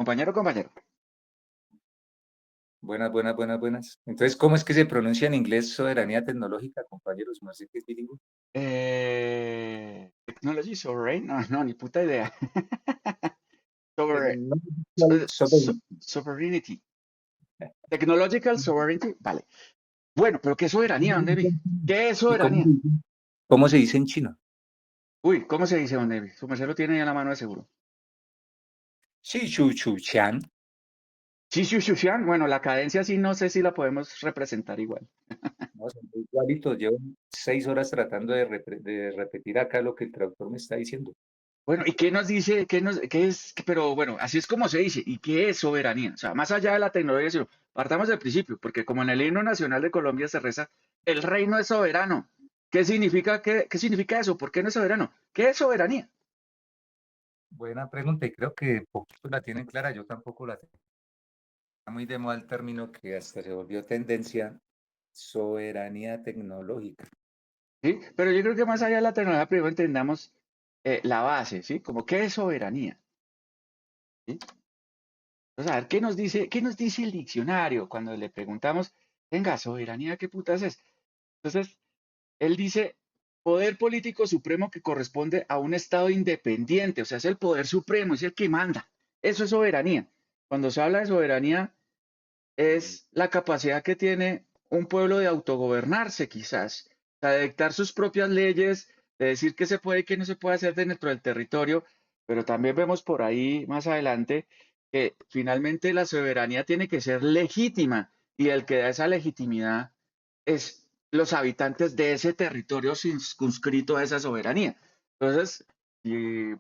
Compañero, compañero. Buenas, buenas, buenas, buenas. Entonces, ¿cómo es que se pronuncia en inglés soberanía tecnológica, compañeros? No sé qué es bilingüe. Technology Sovereign. No, no, ni puta idea. Sovereign, Technological sovereignty. sovereignty. Technological sovereignty. Vale. Bueno, pero ¿qué soberanía? ¿Dónde vi? ¿Qué es ¿Y cómo se soberanía? dice? ¿Cómo se dice en chino? Uy, ¿cómo se dice, dónde vi? Su merced lo tiene ahí a la mano de seguro. Sí, chu, chu, chan. Shishushan. Bueno, la cadencia sí no sé si la podemos representar igual. No, son igualitos. Llevo 6 horas tratando de repetir acá lo que el traductor me está diciendo. Bueno, ¿y qué nos dice? ¿Qué es? Pero bueno, así es como se dice. ¿Y qué es soberanía? O sea, más allá de la tecnología, sino partamos del principio, porque como en el himno nacional de Colombia se reza, el reino es soberano. ¿Qué significa eso? ¿Por qué no es soberano? ¿Qué es soberanía? Buena pregunta y creo que poquitos la tienen clara. Yo tampoco la tengo. Está muy de moda el término que hasta se volvió tendencia, soberanía tecnológica. ¿Sí? Pero yo creo que más allá de la tecnología, primero entendamos la base, ¿sí? Como qué es soberanía, ¿sí? Entonces, a ver, qué nos dice el diccionario cuando le preguntamos, venga, soberanía, ¿qué putas es? Entonces, él dice, poder político supremo que corresponde a un Estado independiente, o sea, es el poder supremo, es el que manda. Eso es soberanía. Cuando se habla de soberanía, es la capacidad que tiene un pueblo de autogobernarse, quizás, o sea, de dictar sus propias leyes, de decir qué se puede y qué no se puede hacer dentro del territorio, pero también vemos por ahí más adelante que finalmente la soberanía tiene que ser legítima y el que da esa legitimidad es los habitantes de ese territorio circunscrito a esa soberanía. Entonces, si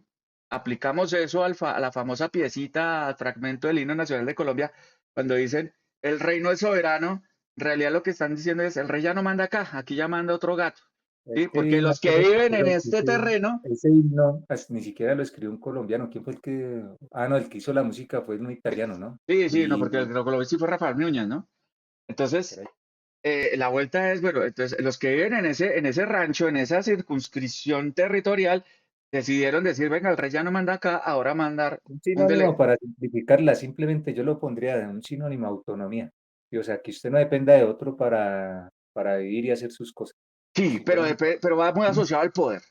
aplicamos eso a la famosa piecita, al fragmento del himno nacional de Colombia, cuando dicen el rey no es soberano, en realidad lo que están diciendo es el rey ya no manda acá, aquí ya manda otro gato. ¿Sí? Es que Porque himno, los que viven en pero este terreno, ese himno ni siquiera lo escribió un colombiano. ¿Quién fue el que? Ah, no, el que hizo la música fue un italiano, ¿no? sí, sí, no, porque Y lo sí fue Rafael Núñez, ¿no? Entonces, caray, la vuelta es, bueno, entonces los que viven en ese rancho, en esa circunscripción territorial, decidieron decir, venga, el rey ya no manda acá, ahora mandar un un sinónimo para simplificarla, simplemente yo lo pondría de un sinónimo autonomía. Y, o sea, que usted no dependa de otro para vivir y hacer sus cosas. Sí, pero, Supongo. pero va muy asociado al poder,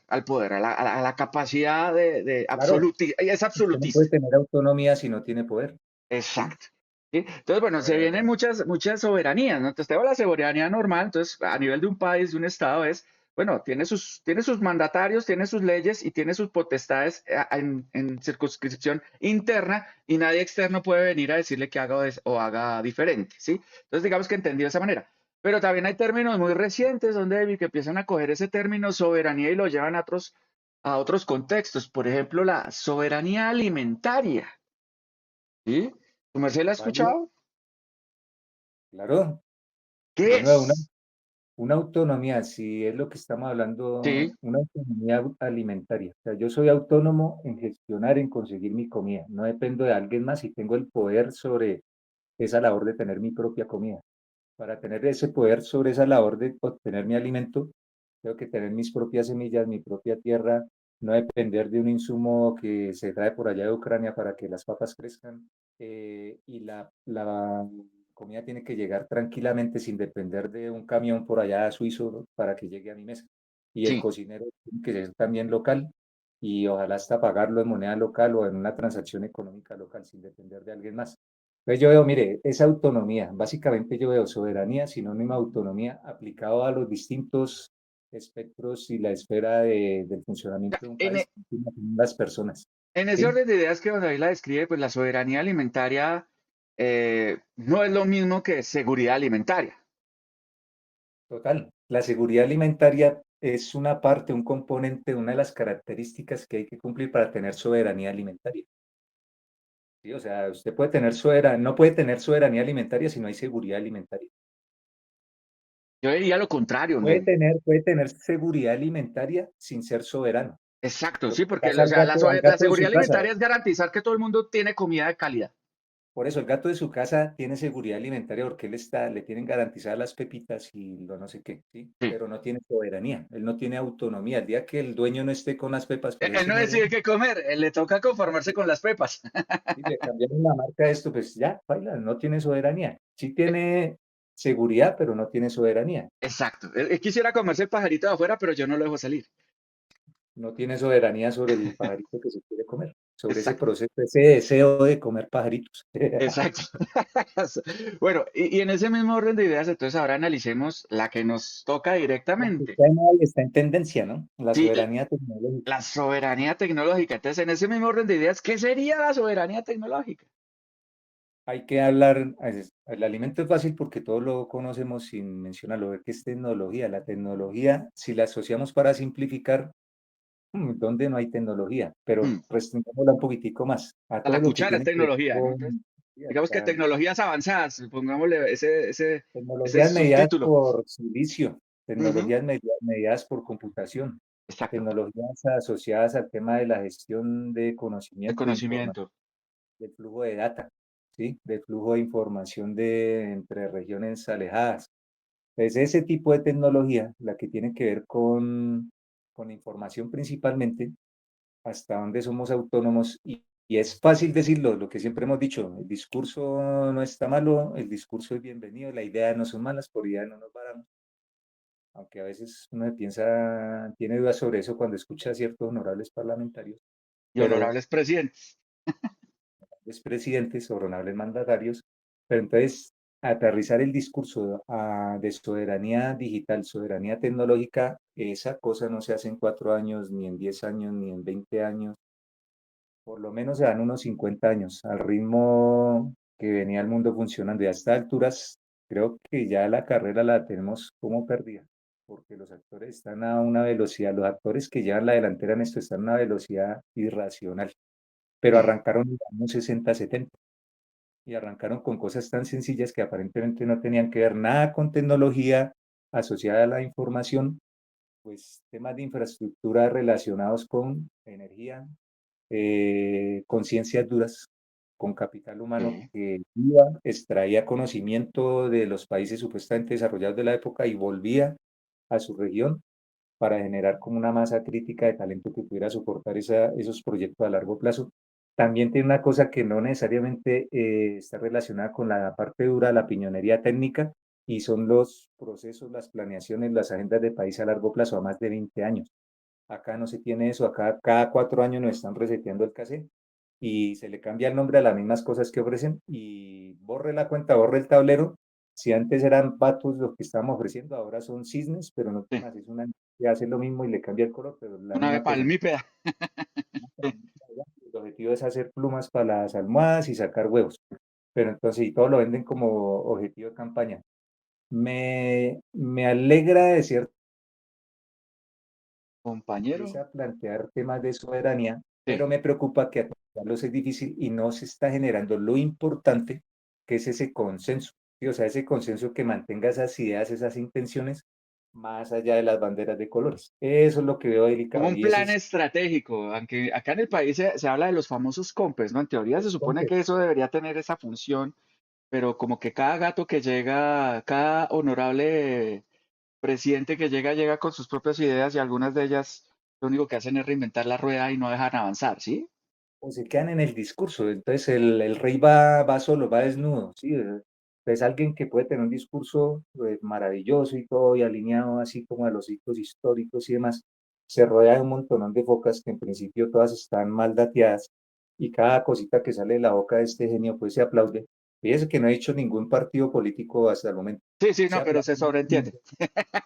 a la capacidad de Claro, absolutista, es usted no puede absolutista. tener autonomía si no tiene poder. ¿Sí? Exacto. ¿Sí? Entonces, bueno, se Ahora, vienen muchas soberanías, ¿no? Entonces, tengo la soberanía normal, entonces, a nivel de un país, de un estado, es, bueno, tiene sus mandatarios, tiene sus leyes y tiene sus potestades en circunscripción interna y nadie externo puede venir a decirle que haga o haga diferente, ¿sí? Entonces, digamos que entendido de esa manera. Pero también hay términos muy recientes donde que empiezan a coger ese término soberanía y lo llevan a otros contextos. Por ejemplo, la soberanía alimentaria. ¿Sí? ¿Tu merced la ha vale, escuchado? claro. ¿Qué De nuevo, es? una autonomía, si es lo que estamos Sí, hablando, una autonomía alimentaria. O sea, yo soy autónomo en gestionar, en conseguir mi comida. No dependo de alguien más y tengo el poder sobre esa labor de tener mi propia comida. Para tener ese poder sobre esa labor de obtener mi alimento, tengo que tener mis propias semillas, mi propia tierra, no depender de un insumo que se trae por allá de Ucrania para que las papas crezcan. Y la comida tiene que llegar tranquilamente sin depender de un camión por allá suizo, ¿no? Para que llegue a mi mesa. Y el sí. cocinero tiene que ser también local y ojalá hasta pagarlo en moneda local o en una transacción económica local sin depender de alguien más. Entonces yo veo, mire, esa autonomía, básicamente yo veo soberanía, sinónimo de autonomía, aplicado a los distintos espectros y la esfera del funcionamiento de un En, país, e- las personas. en ese ¿Sí? orden de ideas que David la describe, pues la soberanía alimentaria no es lo mismo que seguridad alimentaria. Total. La seguridad alimentaria es una parte, un componente, una de las características que hay que cumplir para tener soberanía alimentaria. ¿Sí? O sea, usted puede tener no puede tener soberanía alimentaria si no hay seguridad alimentaria. Yo diría lo contrario, Puede David. puede tener seguridad alimentaria sin ser soberano. Exacto, Lo sí, que porque pasa o sea, al la gato de seguridad su casa. alimentaria es garantizar que todo el mundo tiene comida de calidad. Por eso el gato de su casa tiene seguridad alimentaria porque le tienen garantizadas las pepitas y lo no sé qué, ¿sí? Sí. Pero no tiene soberanía, él no tiene autonomía. El día que el dueño no esté con las pepas, pues él Él se no muere. decide qué comer, él le toca conformarse con las pepas. Y le cambiaron la marca a esto, pues ya, baila, no tiene soberanía. Sí tiene seguridad, pero no tiene soberanía. Exacto. Él quisiera comerse el pajarito de afuera, pero yo no lo dejo salir. No tiene soberanía sobre el pajarito que se quiere comer, sobre ese Exacto. proceso, ese deseo de comer pajaritos. Exacto. Bueno, y en ese mismo orden de ideas, entonces ahora analicemos la que nos toca directamente. Está en tendencia, ¿no? La Sí, soberanía tecnológica. la soberanía tecnológica. Entonces, en ese mismo orden de ideas, ¿qué sería la soberanía tecnológica? Hay que hablar, el alimento es fácil porque todos lo conocemos sin mencionarlo, que es tecnología. La tecnología, si la asociamos para simplificar, ¿dónde no hay tecnología? Pero Hmm, restringámosla un poquitico más, a a la todo lo que cuchara es tiene que ver tecnología, ¿no? Entonces, con sí, digamos que tecnologías avanzadas, pongámosle ese tecnologías mediadas subtítulo. por silicio, Ujú, tecnologías mediadas por computación, exacto, tecnologías asociadas al tema de la gestión de de conocimiento, de información, conocimiento. del flujo de data, ¿sí? Del flujo de información de entre regiones alejadas. Entonces, ese tipo de tecnología, la que tiene que ver con información principalmente, hasta dónde somos autónomos, y es fácil decirlo, lo que siempre hemos dicho, el discurso no está malo, el discurso es bienvenido, la idea no son malas, por idea no nos paramos, aunque a veces uno piensa, tiene dudas sobre eso cuando escucha a ciertos honorables parlamentarios, Y pero honorables presidentes. honorables presidentes, honorables mandatarios, pero entonces aterrizar el discurso de soberanía digital, soberanía tecnológica, esa cosa no se hace en 4 años, ni en 10 años, ni en 20 años, por lo menos se dan unos 50 años, al ritmo que venía el mundo funcionando. Y a estas alturas, creo que ya la carrera la tenemos como perdida, porque los actores están a una velocidad, los actores que llevan la delantera en esto están a una velocidad irracional, pero Hmm, arrancaron en los años 60, 70 y arrancaron con cosas tan sencillas que aparentemente no tenían que ver nada con tecnología asociada a la información, pues temas de infraestructura relacionados con energía, con ciencias duras, con capital humano sí, que iba, extraía conocimiento de los países supuestamente desarrollados de la época y volvía a su región para generar como una masa crítica de talento que pudiera soportar esos proyectos a largo plazo. También tiene una cosa que no necesariamente está relacionada con la parte dura, la piñonería técnica, y son los procesos, las planeaciones, las agendas de país a largo plazo, a más de 20 años. Acá no se tiene eso, acá cada 4 años nos están reseteando el cassette y se le cambia el nombre a las mismas cosas que ofrecen y borre la cuenta, borre el tablero. Si antes eran patos lo que estábamos ofreciendo, ahora son cisnes, pero no sí. más, es una que hace lo mismo y le cambia el color, pero la Una ave misma cosa. palmípeda. Sí. El objetivo es hacer plumas para las almohadas y sacar huevos, pero entonces y todo lo venden como objetivo de campaña. Me alegra de cierto Compañero. empieza a plantear temas de soberanía, Sí. pero me preocupa que aterrizarlos es difícil y no se está generando lo importante que es ese consenso, ¿sí? O sea, ese consenso que mantenga esas ideas, esas intenciones, más allá de las banderas de colores. Eso es lo que veo Como delicado un y ese plan es estratégico, aunque acá en el país se habla de los famosos COMPES, ¿no? En teoría se supone que eso debería tener esa función, pero como que cada gato que llega, cada honorable presidente que llega, llega con sus propias ideas y algunas de ellas lo único que hacen es reinventar la rueda y no dejan avanzar, ¿sí? o se quedan en el discurso. Entonces el rey va solo, va desnudo, ¿sí? Es alguien que puede tener un discurso maravilloso y todo, y alineado así como a los hitos históricos y demás. Se rodea de un montón de focas que en principio todas están mal dateadas y cada cosita que sale de la boca de este genio pues se aplaude. Fíjese que no he hecho ningún partido político hasta el momento. Sí, sí, Se no, pero aplaude. se sobreentiende.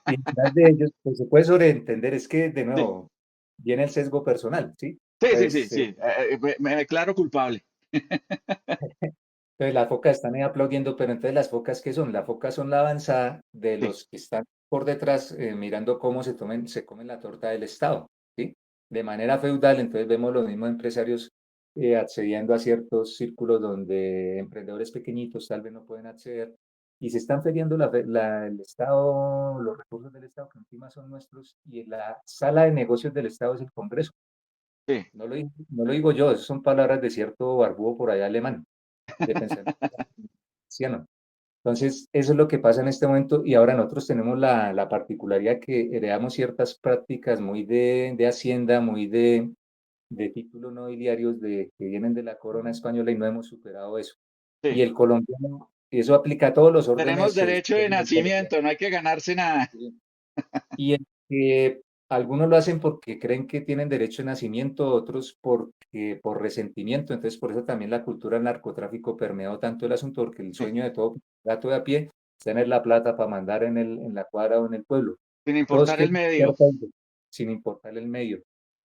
Y detrás de ellos, pues se puede sobreentender, es que de Sí, nuevo viene el sesgo personal, ¿sí? sí, sí, sí, Entonces, sí. Me declaro culpable. entonces las focas están ahí aplaudiendo, pero entonces las focas, ¿qué son? Las focas son la avanzada de Sí, los que están por detrás mirando cómo se comen la torta del Estado, ¿sí? De manera feudal, entonces vemos los mismos empresarios accediendo a ciertos círculos donde emprendedores pequeñitos tal vez no pueden acceder y se están feriando el Estado, los recursos del Estado que encima son nuestros y la sala de negocios del Estado es el Congreso. sí. No lo digo yo, esas son palabras de cierto barbudo por allá alemán. de pensamiento cristiano. Entonces, eso es lo que pasa en este momento y ahora nosotros tenemos la particularidad que heredamos ciertas prácticas muy de hacienda, muy de títulos nobiliarios que vienen de la corona española y no hemos superado eso. Y Sí. el colombiano, y eso aplica a todos los Tenemos órdenes derecho de sociales de la nacimiento, no hay que ganarse nada. vida. Y el que algunos lo hacen porque creen que tienen derecho de nacimiento, otros por resentimiento. Entonces, por eso también la cultura del narcotráfico permeó tanto el asunto, porque el Sí. sueño de todo gato de a pie es tener la plata para mandar en la cuadra o en el pueblo. Sin Todos importar el quieren medio. ser reyes, sin importar el medio.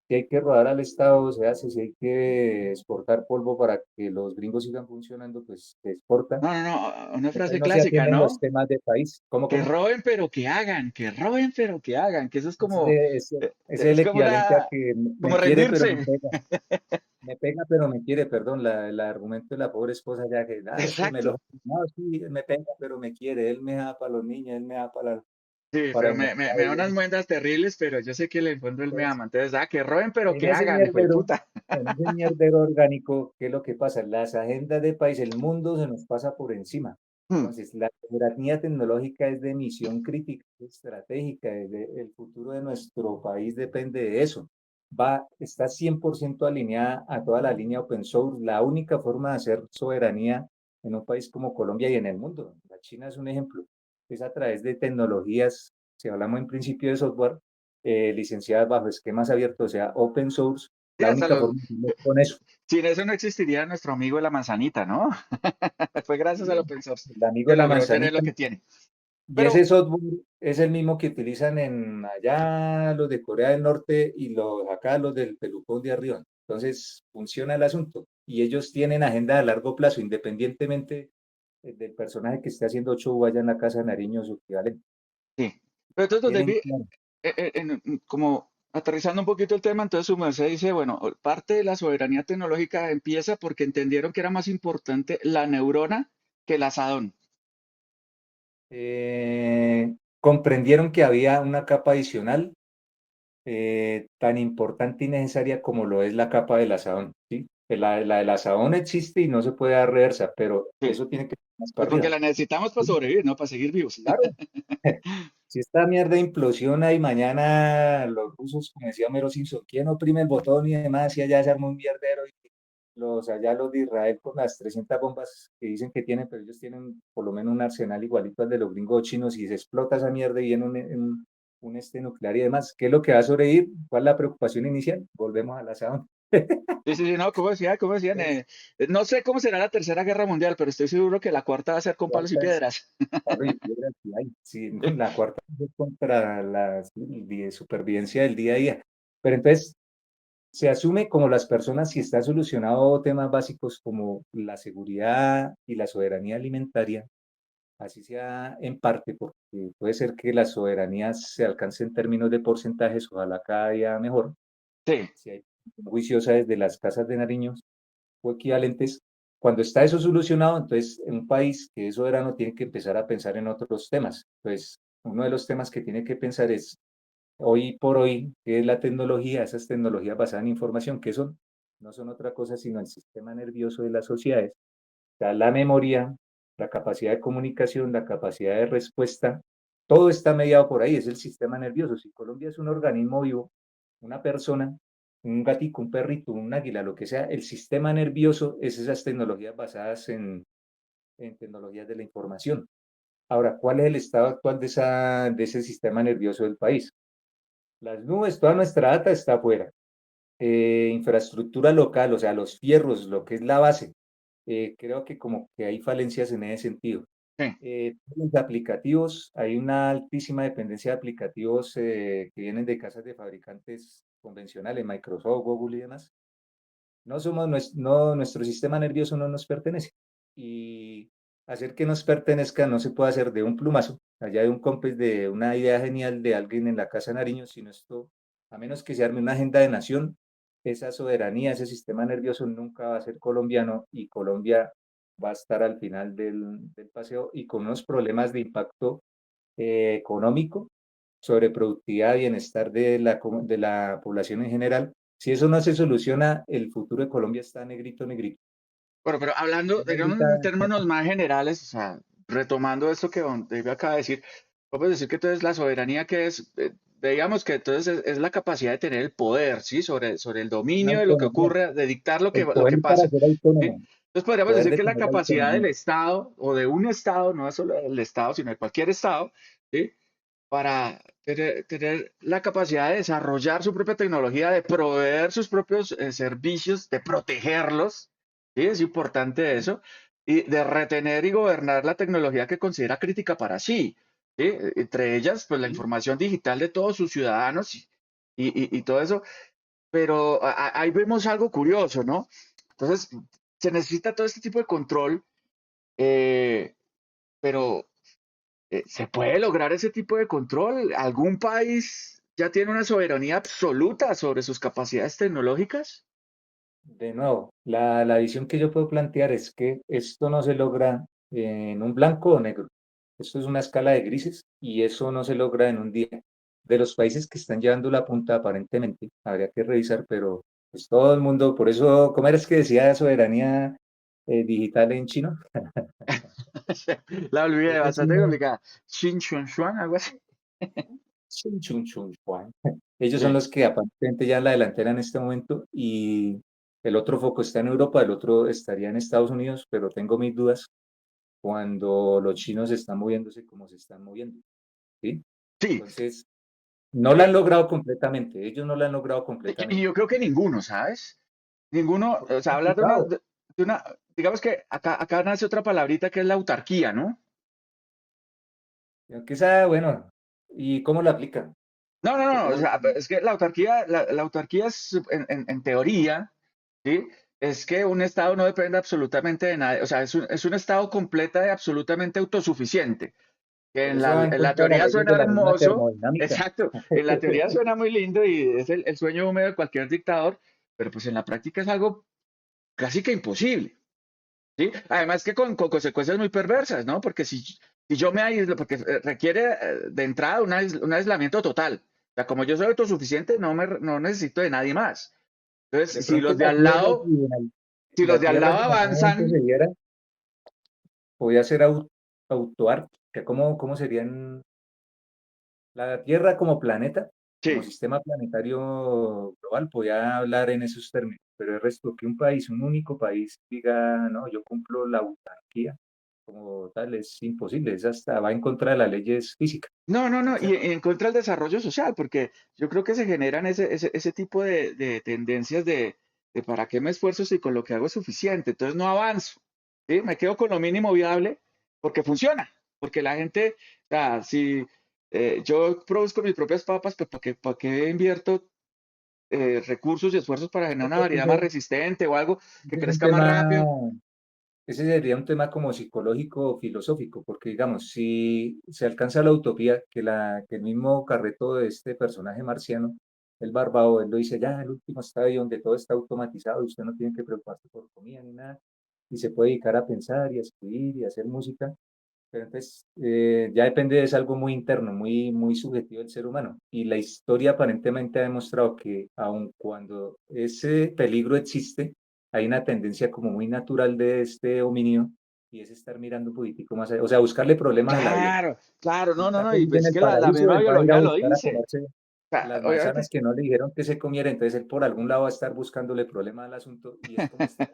Si hay que rodar al Estado, se hace, si hay que exportar polvo para que los gringos sigan funcionando, pues se exporta. No, no, no, una Entonces frase no se clásica, atienden los ¿no? temas de país. ¿Cómo, Que cómo? roben pero que hagan, que roben pero que hagan, que eso es como, Ese es el es como equivalente a una, que como me quiere pero me rendirse. pega. Me pega pero me quiere, perdón, el argumento de la pobre esposa ya que, es que me Exacto. lo... No, sí, me pega pero me quiere, él me da para los niños, él me da Sí, para pero el me mercado. da unas muendas terribles, pero yo sé que en el fondo él me Entonces, ama. Entonces, que roben pero en que ese hagan, hijo de mierdero, puta. en ese mierdero orgánico, ¿qué es lo que pasa? Las agendas de país, el mundo se nos pasa por encima. Hmm. Entonces, la soberanía tecnológica es de misión crítica, estratégica, el futuro de nuestro país depende de eso. Está 100% alineada a toda la línea open source. La única forma de hacer soberanía en un país como Colombia y en el mundo, la China es un ejemplo, es a través de tecnologías, si hablamos en principio de software, licenciadas bajo esquemas abiertos, o sea, open source, Sí, la hasta única los, forma de hacerlo es con eso. sin eso no existiría nuestro amigo de la manzanita, ¿no? Fue gracias al Y open source el amigo que de la logró tener lo manzanita, que tiene. y Pero, ese software es el mismo que utilizan en allá los de Corea del Norte y los acá los del pelucón de arriba. Entonces, funciona el asunto. Y ellos tienen agenda a largo plazo, independientemente del personaje que esté haciendo show allá en la Casa de Nariño, su equivalente. sí. Pero entonces, don Tienen David, claro. como aterrizando un poquito el tema, entonces su merced dice, bueno, parte de la soberanía tecnológica empieza porque entendieron que era más importante la neurona que el asadón. Comprendieron que había una capa adicional tan importante y necesaria como lo es la capa del asadón, ¿sí? La del asadón existe y no se puede dar reversa, pero Sí. eso tiene que ir más para Pues porque arriba. la necesitamos para ¿Sí? sobrevivir, ¿no? Para seguir vivos. Claro, si esta mierda implosiona y mañana los rusos, como decía Mero Simpson, ¿quién oprime el botón y demás? Y allá se arma un mierdero y allá los de Israel con las 300 bombas que dicen que tienen, pero ellos tienen por lo menos un arsenal igualito al de los gringos chinos y se explota esa mierda y viene un nuclear y demás. ¿Qué es lo que va a sobrevivir? ¿Cuál es la preocupación inicial? Volvemos al asadón. Sí, sí, sí, no, como decía, como decían, Es, no sé cómo será la tercera guerra mundial, pero estoy seguro que la cuarta va a ser con palos y cuarta es piedras. palo y piedra que hay. Sí, no, la cuarta es contra la supervivencia del día a día. Pero entonces, se asume como las personas si está solucionado temas básicos como la seguridad y la soberanía alimentaria, así sea en parte, porque puede ser que la soberanía se alcance en términos de porcentajes, ojalá cada día mejor, Sí, si hay juiciosa desde las casas de Nariños o equivalentes. Cuando está eso solucionado, entonces en un país que es soberano tiene que empezar a pensar en otros temas. Pues uno de los temas que tiene que pensar es hoy por hoy, ¿qué es la tecnología? Esas tecnologías basadas en información, ¿qué son? No son otra cosa sino el sistema nervioso de las sociedades, o sea, la memoria, la capacidad de comunicación, la capacidad de respuesta, todo está mediado por ahí, es el sistema nervioso. Si Colombia es un organismo vivo, una persona, un gatito, un perrito, un águila, lo que sea, el sistema nervioso es esas tecnologías basadas en tecnologías de la información. Ahora, ¿cuál es el estado actual de ese sistema nervioso del país? Las nubes, toda nuestra data está afuera. Infraestructura local, o sea, los fierros, lo que es la base. Creo que como que hay falencias en ese sentido. sí. Los aplicativos, hay una altísima dependencia de aplicativos que vienen de casas de fabricantes convencionales, Microsoft, Google y demás. No, nuestro sistema nervioso no nos pertenece. Y hacer que nos pertenezca no se puede hacer de un plumazo, allá de un compes de una idea genial de alguien en la Casa de Nariño, sino esto, a menos que se arme una agenda de nación, esa soberanía, ese sistema nervioso nunca va a ser colombiano y Colombia va a estar al final del paseo y con unos problemas de impacto económico sobre productividad y bienestar de la población en general. Si eso no se soluciona, el futuro de Colombia está negrito, negrito. Bueno, pero hablando, No digamos, necesita, en términos más generales, o sea, retomando esto que don David acaba de decir, podemos decir que entonces la soberanía que es, digamos que entonces es la capacidad de tener el poder, ¿sí? Sobre el una dominio de lo que autonomía, ocurre, de dictar el lo que poder para pasa, ser ¿sí? autónomo, Entonces podríamos poder decir de que la tener la capacidad del autonomía. Estado o de un Estado, no es solo del Estado, sino de cualquier Estado, ¿sí? Para tener la capacidad de desarrollar su propia tecnología, de proveer sus propios servicios, de protegerlos, ¿sí? Es importante eso, y de retener y gobernar la tecnología que considera crítica para sí, ¿sí? Entre ellas, pues la ¿Sí? información digital de todos sus ciudadanos y todo eso, pero ahí vemos algo curioso, ¿no? Entonces, se necesita todo este tipo de control, eh, pero ¿se puede lograr ese tipo de control? ¿Algún país ya tiene una soberanía absoluta sobre sus capacidades tecnológicas? De nuevo, la visión que yo puedo plantear es que esto no se logra en un blanco o negro. Esto es una escala de grises y eso no se logra en un día. De los países que están llevando la punta, aparentemente, habría que revisar, pero pues todo el mundo, por eso, ¿cómo era es que decía soberanía digital en chino? La olvidé, Creo que es bastante complicada. Xin Chuan Xuan, algo así. Chun, chun, chun, Juan. Ellos son Sí, los que aparentemente ya en la delantera en este momento y el otro foco está en Europa, el otro estaría en Estados Unidos, pero tengo mis dudas cuando los chinos están moviéndose como se están moviendo, ¿sí? sí. Entonces, no la han logrado completamente, ellos no la han logrado Y completamente. yo creo que ninguno, ¿sabes? Ninguno, Porque o es sea, hablar complicado. de una, digamos que acá nace otra palabrita que es la autarquía, ¿no? Aunque esa, bueno, ¿y cómo la aplican? ¿O No, o cómo sea, es que la autarquía es, en teoría, ¿sí? Es que un Estado no depende absolutamente de nadie, o sea, es un Estado completa y absolutamente autosuficiente, que pero eso va en en la contra de las teoría leyes suena de la misma hermoso, termodinámica? exacto, en la teoría suena muy lindo y es el sueño húmedo de cualquier dictador, pero pues en la práctica es algo casi que imposible, ¿sí? Además que con consecuencias muy perversas, ¿no? Porque si yo me aíslo, porque requiere de entrada un aislamiento total. O sea, como yo soy autosuficiente, no necesito de nadie más. De Entonces, pronto la tierra, si si los la de al tierra lado en algún momento avanzan, se diera, podía ser autarquía. ¿Cómo serían la Tierra como planeta, como sí. sistema planetario global? Podía hablar en esos términos, pero el resto que un país, un único país, diga, no, yo cumplo la autarquía como tal, es imposible, es hasta va en contra de las leyes físicas. No, O sea, y en contra del desarrollo social, porque yo creo que se generan ese tipo de tendencias de para qué me esfuerzo si con lo que hago es suficiente, entonces no avanzo, ¿sí? Me quedo con lo mínimo viable porque funciona, porque la gente, o sea, si yo produzco mis propias papas, pues para qué invierto recursos y esfuerzos para generar yo una creo que variedad más resistente o algo que ese es un crezca más tema, rápido? ese sería un tema como psicológico o filosófico, porque digamos, si se alcanza la utopía, que el mismo Carreto de este personaje marciano, el barbado, él lo dice, ya el último estadio donde todo está automatizado y usted no tiene que preocuparse por comida ni nada, y se puede dedicar a pensar y a escribir y a hacer música, pero entonces ya depende, es algo muy interno, muy subjetivo del ser humano. Y la historia aparentemente ha demostrado que aun cuando ese peligro existe, hay una tendencia como muy natural de este homínido y es estar mirando un poquitico más allá, o sea, buscarle problemas a la vida. Claro, Si está no, y feliz pues en es el que la paraíso, misma él va a ir a biología lo buscar a dice. comerse O sea, las obviamente, manzanas que no le dijeron que se comiera, entonces él por algún lado va a estar buscándole problemas al asunto y es como está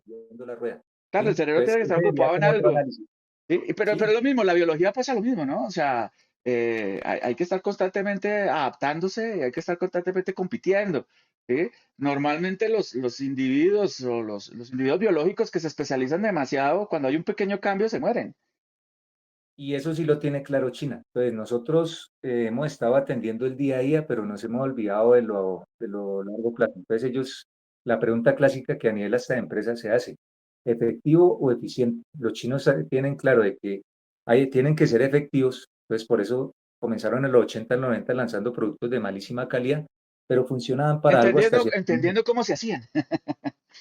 moviendo la rueda. claro, el ¿Sí? cerebro Entonces, tiene que estar ese sería ocupado en como otro algo. análisis. ¿Sí? Pero Sí, lo mismo, la biología pasa lo mismo, ¿no? O sea, hay que estar constantemente adaptándose y hay que estar constantemente compitiendo, ¿sí? Normalmente los individuos o los individuos biológicos que se especializan demasiado, cuando hay un pequeño cambio, se mueren. y eso sí lo tiene claro China. Entonces, nosotros hemos estado atendiendo el día a día, pero nos hemos olvidado de lo largo plazo. Entonces, ellos, la pregunta clásica que a nivel hasta de empresa se hace, ¿efectivo o eficiente? Los chinos tienen claro de que tienen que ser efectivos, entonces por eso comenzaron en los 80, al 90 lanzando productos de malísima calidad, pero funcionaban para algo hasta cierto punto. Entendiendo cómo se hacían.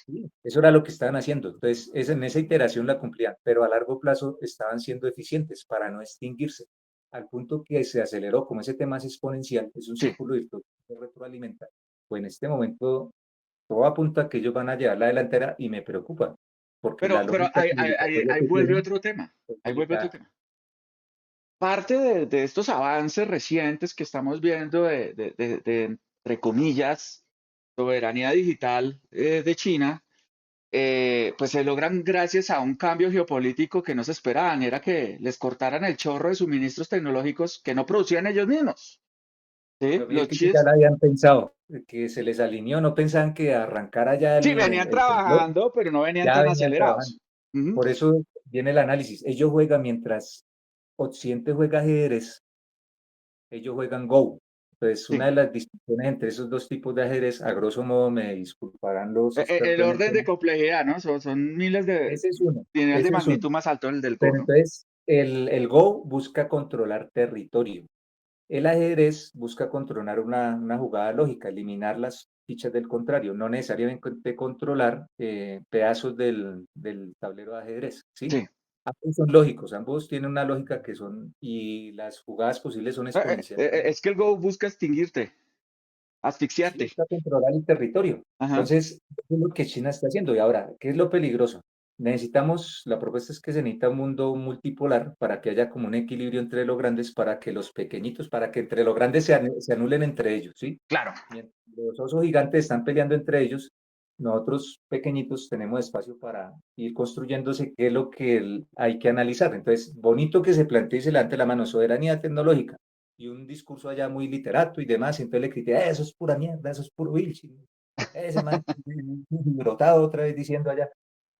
Sí, eso era lo que estaban haciendo. Entonces, en esa iteración la cumplían, pero a largo plazo estaban siendo eficientes para no extinguirse, al punto que se aceleró, como ese tema es exponencial, es un Sí. círculo virtuoso que se retroalimenta, pues en este momento todo apunta a que ellos van a llevar la delantera y me preocupa, porque la Pero lógica civilizatoria ahí que vuelve tienen otro tema. es Ahí vuelve otro limitada. tema. Parte de estos avances recientes que estamos viendo entre comillas, soberanía digital de China, pues se logran gracias a un cambio geopolítico que no se esperaban, era que les cortaran el chorro de suministros tecnológicos que no producían ellos mismos. ¿Sí? Pero mire Los que ya chips, la habían pensado, que se les alineó, no pensaban que arrancara ya sí, venían el temblor, trabajando, pero no venían ya tan venían trabajando. acelerados. Ujú. Por eso viene el análisis. Ellos juegan mientras Occidente juega ajedrez, ellos juegan Go. Entonces, una Sí. de las distinciones entre esos dos tipos de ajedrez, a grosso modo, me disculparán los El expertos en el orden de tema, complejidad, ¿no? Son miles de, ese es uno, nivel de ese es uno. magnitud más alto el del Go, Pero ¿no? entonces, el Go busca controlar territorio. El ajedrez busca controlar una jugada lógica, eliminar las fichas del contrario, no necesariamente controlar pedazos del tablero de ajedrez, ¿sí? Sí. Ambos son lógicos, ambos tienen una lógica que son, y las jugadas posibles son exponenciales. Es que el Go busca extinguirte, Sí, asfixiarte. busca controlar el territorio. Ajá. Entonces, eso es lo que China está haciendo. Y ahora, ¿qué es lo peligroso? La propuesta es que se necesita un mundo multipolar para que haya como un equilibrio entre los grandes, para que los pequeñitos, para que entre los grandes se anulen entre ellos, ¿sí? Claro. Mientras los osos gigantes están peleando entre ellos, nosotros pequeñitos tenemos espacio para ir construyéndose qué es lo que hay que analizar. Entonces, bonito que se plantee y se levante la mano, soberanía tecnológica y un discurso allá muy literato y demás, y entonces le critica, eso es pura mierda, eso es puro bullshit, ese man brotado otra vez diciendo allá,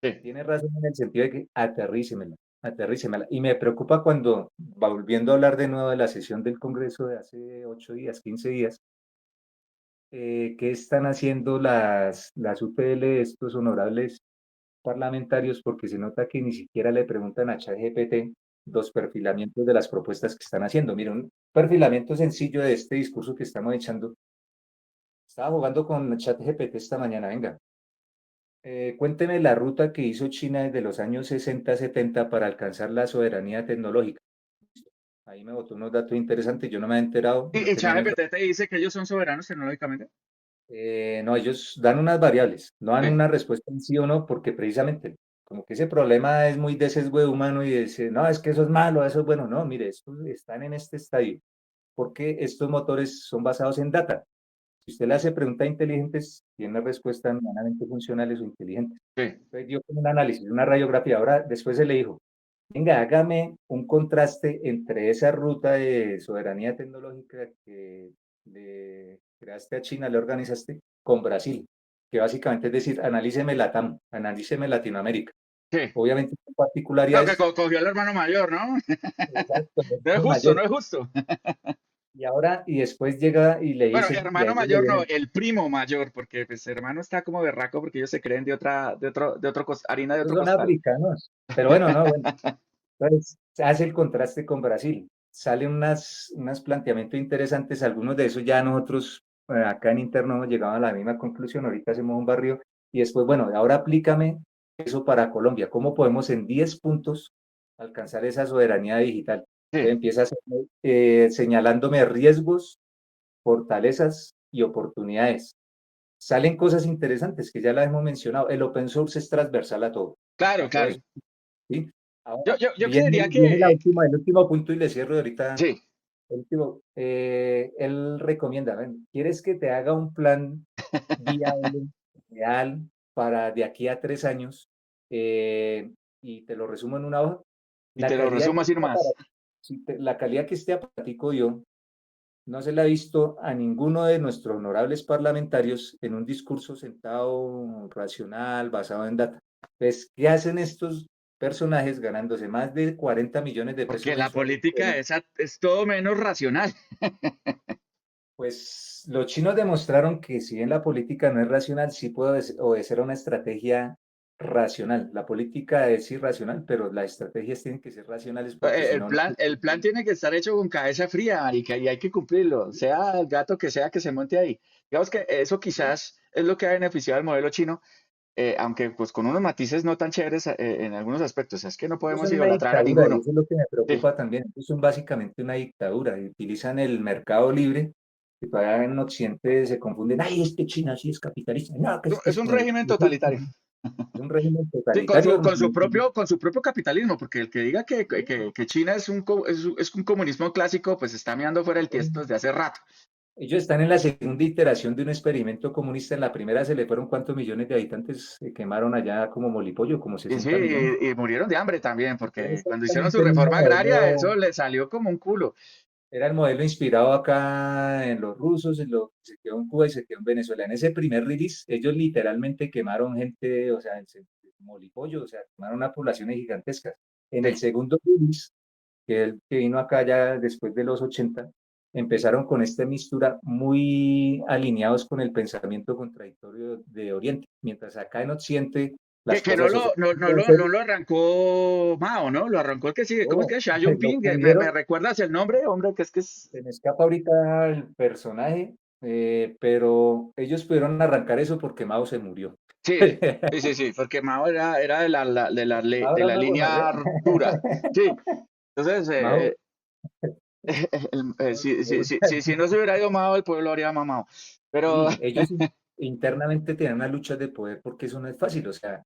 Sí. tiene razón en el sentido de que aterrícemela, aterrícemela. Y me preocupa cuando, volviendo a hablar de nuevo de la sesión del Congreso de hace 8 días, 15 días, ¿qué están haciendo las UPL, estos honorables parlamentarios? Porque se nota que ni siquiera le preguntan a ChatGPT los perfilamientos de las propuestas que están haciendo. Mira, un perfilamiento sencillo de este discurso que estamos echando. Estaba jugando con ChatGPT esta mañana, venga. Cuénteme la ruta que hizo China desde los años 60, 70 para alcanzar la soberanía tecnológica. Ahí me botó unos datos interesantes, yo no me había enterado, no Y tenía ni un... ChatGPT te dice que ellos son soberanos tecnológicamente. No, ellos dan unas variables, no dan Sí. una respuesta en sí o no, porque precisamente como que ese problema es muy de sesgo de humano y dice, no, es que eso es malo, eso es bueno. No, mire, estos están en este estadio, porque estos motores son basados en data. Si usted le hace preguntas inteligentes, tiene respuestas medianamente funcionales o inteligentes. Sí. Entonces dio como un análisis, una radiografía. Ahora, después se le dijo, venga, hágame un contraste entre esa ruta de soberanía tecnológica que le creaste a China, le organizaste, con Brasil, que básicamente es decir, analíceme Latam, analíceme Latinoamérica. Sí. Obviamente, con Claro que particularidades, cogió al hermano mayor, ¿no? exacto, No es los justo, no mayores. es justo. Y ahora, y después llega y le Bueno, dicen, y a hermano ellos le mayor no, vienen, el primo mayor, porque pues hermano está como berraco porque ellos se creen harina de esos otro son costal. africanos. Pero bueno, no, bueno. Entonces, se hace el contraste con Brasil. Salen unos planteamientos interesantes, algunos de esos ya nosotros acá en interno hemos llegado a la misma conclusión, ahorita hacemos un barrio y después, bueno, ahora aplícame eso para Colombia, ¿cómo podemos en 10 puntos alcanzar esa soberanía digital? Entonces Sí, empieza señalándome riesgos, fortalezas y oportunidades. Salen cosas interesantes que ya las hemos mencionado, el open source es transversal claro, a todo claro. eso. ¿Sí? Yo Viene, creería viene que, el último punto y le cierro ahorita. sí, El último, él recomienda, ven, ¿quieres que te haga un plan viable, real, para de aquí a 3 años? Y te lo resumo en una hoja. y La te lo calidad resumo que así este nomás. aparato, la calidad que este aparatico dio, no se la ha visto a ninguno de nuestros honorables parlamentarios en un discurso sentado, racional, basado en data. Entonces, ¿qué hacen estos personajes ganándose más de 40 millones de pesos Porque la mensuales? política es todo menos racional. Pues los chinos demostraron que si bien la política no es racional, sí puede obedecer a una estrategia racional. La política es irracional, pero las estrategias tienen que ser racionales porque si no, no El plan tiene que estar hecho con cabeza fría, y hay que cumplirlo, sea el gato que se monte ahí. Digamos que eso quizás es lo que ha beneficiado al modelo chino, aunque pues con unos matices no tan chéveres en algunos aspectos. Es que no ellos podemos son una idolatrar a dictadura y ninguno. eso es lo que me Sí, preocupa también. Ellos son básicamente una dictadura y utilizan el mercado libre que todavía en Occidente se confunden. Ay, es que China sí es capitalista. No, que es que es es un régimen totalitario. Es un régimen Sí, totalitario. con su propio capitalismo, porque el que diga que China es es un comunismo clásico, pues está mirando fuera del tiesto desde hace rato. Ellos están en la segunda iteración de un experimento comunista. En la primera se le fueron cuántos millones de habitantes, se quemaron allá como molipollo, como Y sí, 60 millones. y murieron de hambre también, Era porque cuando hicieron su exactamente el mismo reforma agraria, modelo. eso le salió como un culo. Era el modelo inspirado acá en los rusos, en lo que se quedó en Cuba y se quedó en Venezuela. En ese primer release, ellos literalmente quemaron gente, o sea, molipollo, o sea, quemaron una poblaciones gigantescas. En el Sí. segundo release, que el que vino acá ya después de los 80, empezaron con esta mistura muy alineados con el pensamiento contradictorio de Oriente, mientras acá en Occidente las Que no cosas o lo, se no, pueden hacer, no lo arrancó Mao, ¿no? Lo arrancó el que sigue. ¿Cómo es o que? Xi lo Jinping. Me pudieron. recuerdas el nombre, hombre? Que es. Se me escapa ahorita el personaje, pero ellos pudieron arrancar eso porque Mao se murió. Sí, sí, porque Mao era Mao de era la una línea gonorrea. dura. Sí, entonces, Mao, si no se hubiera ido Mao, el pueblo habría mamado. Pero, y ellos internamente tienen una lucha de poder porque eso no es fácil. O sea,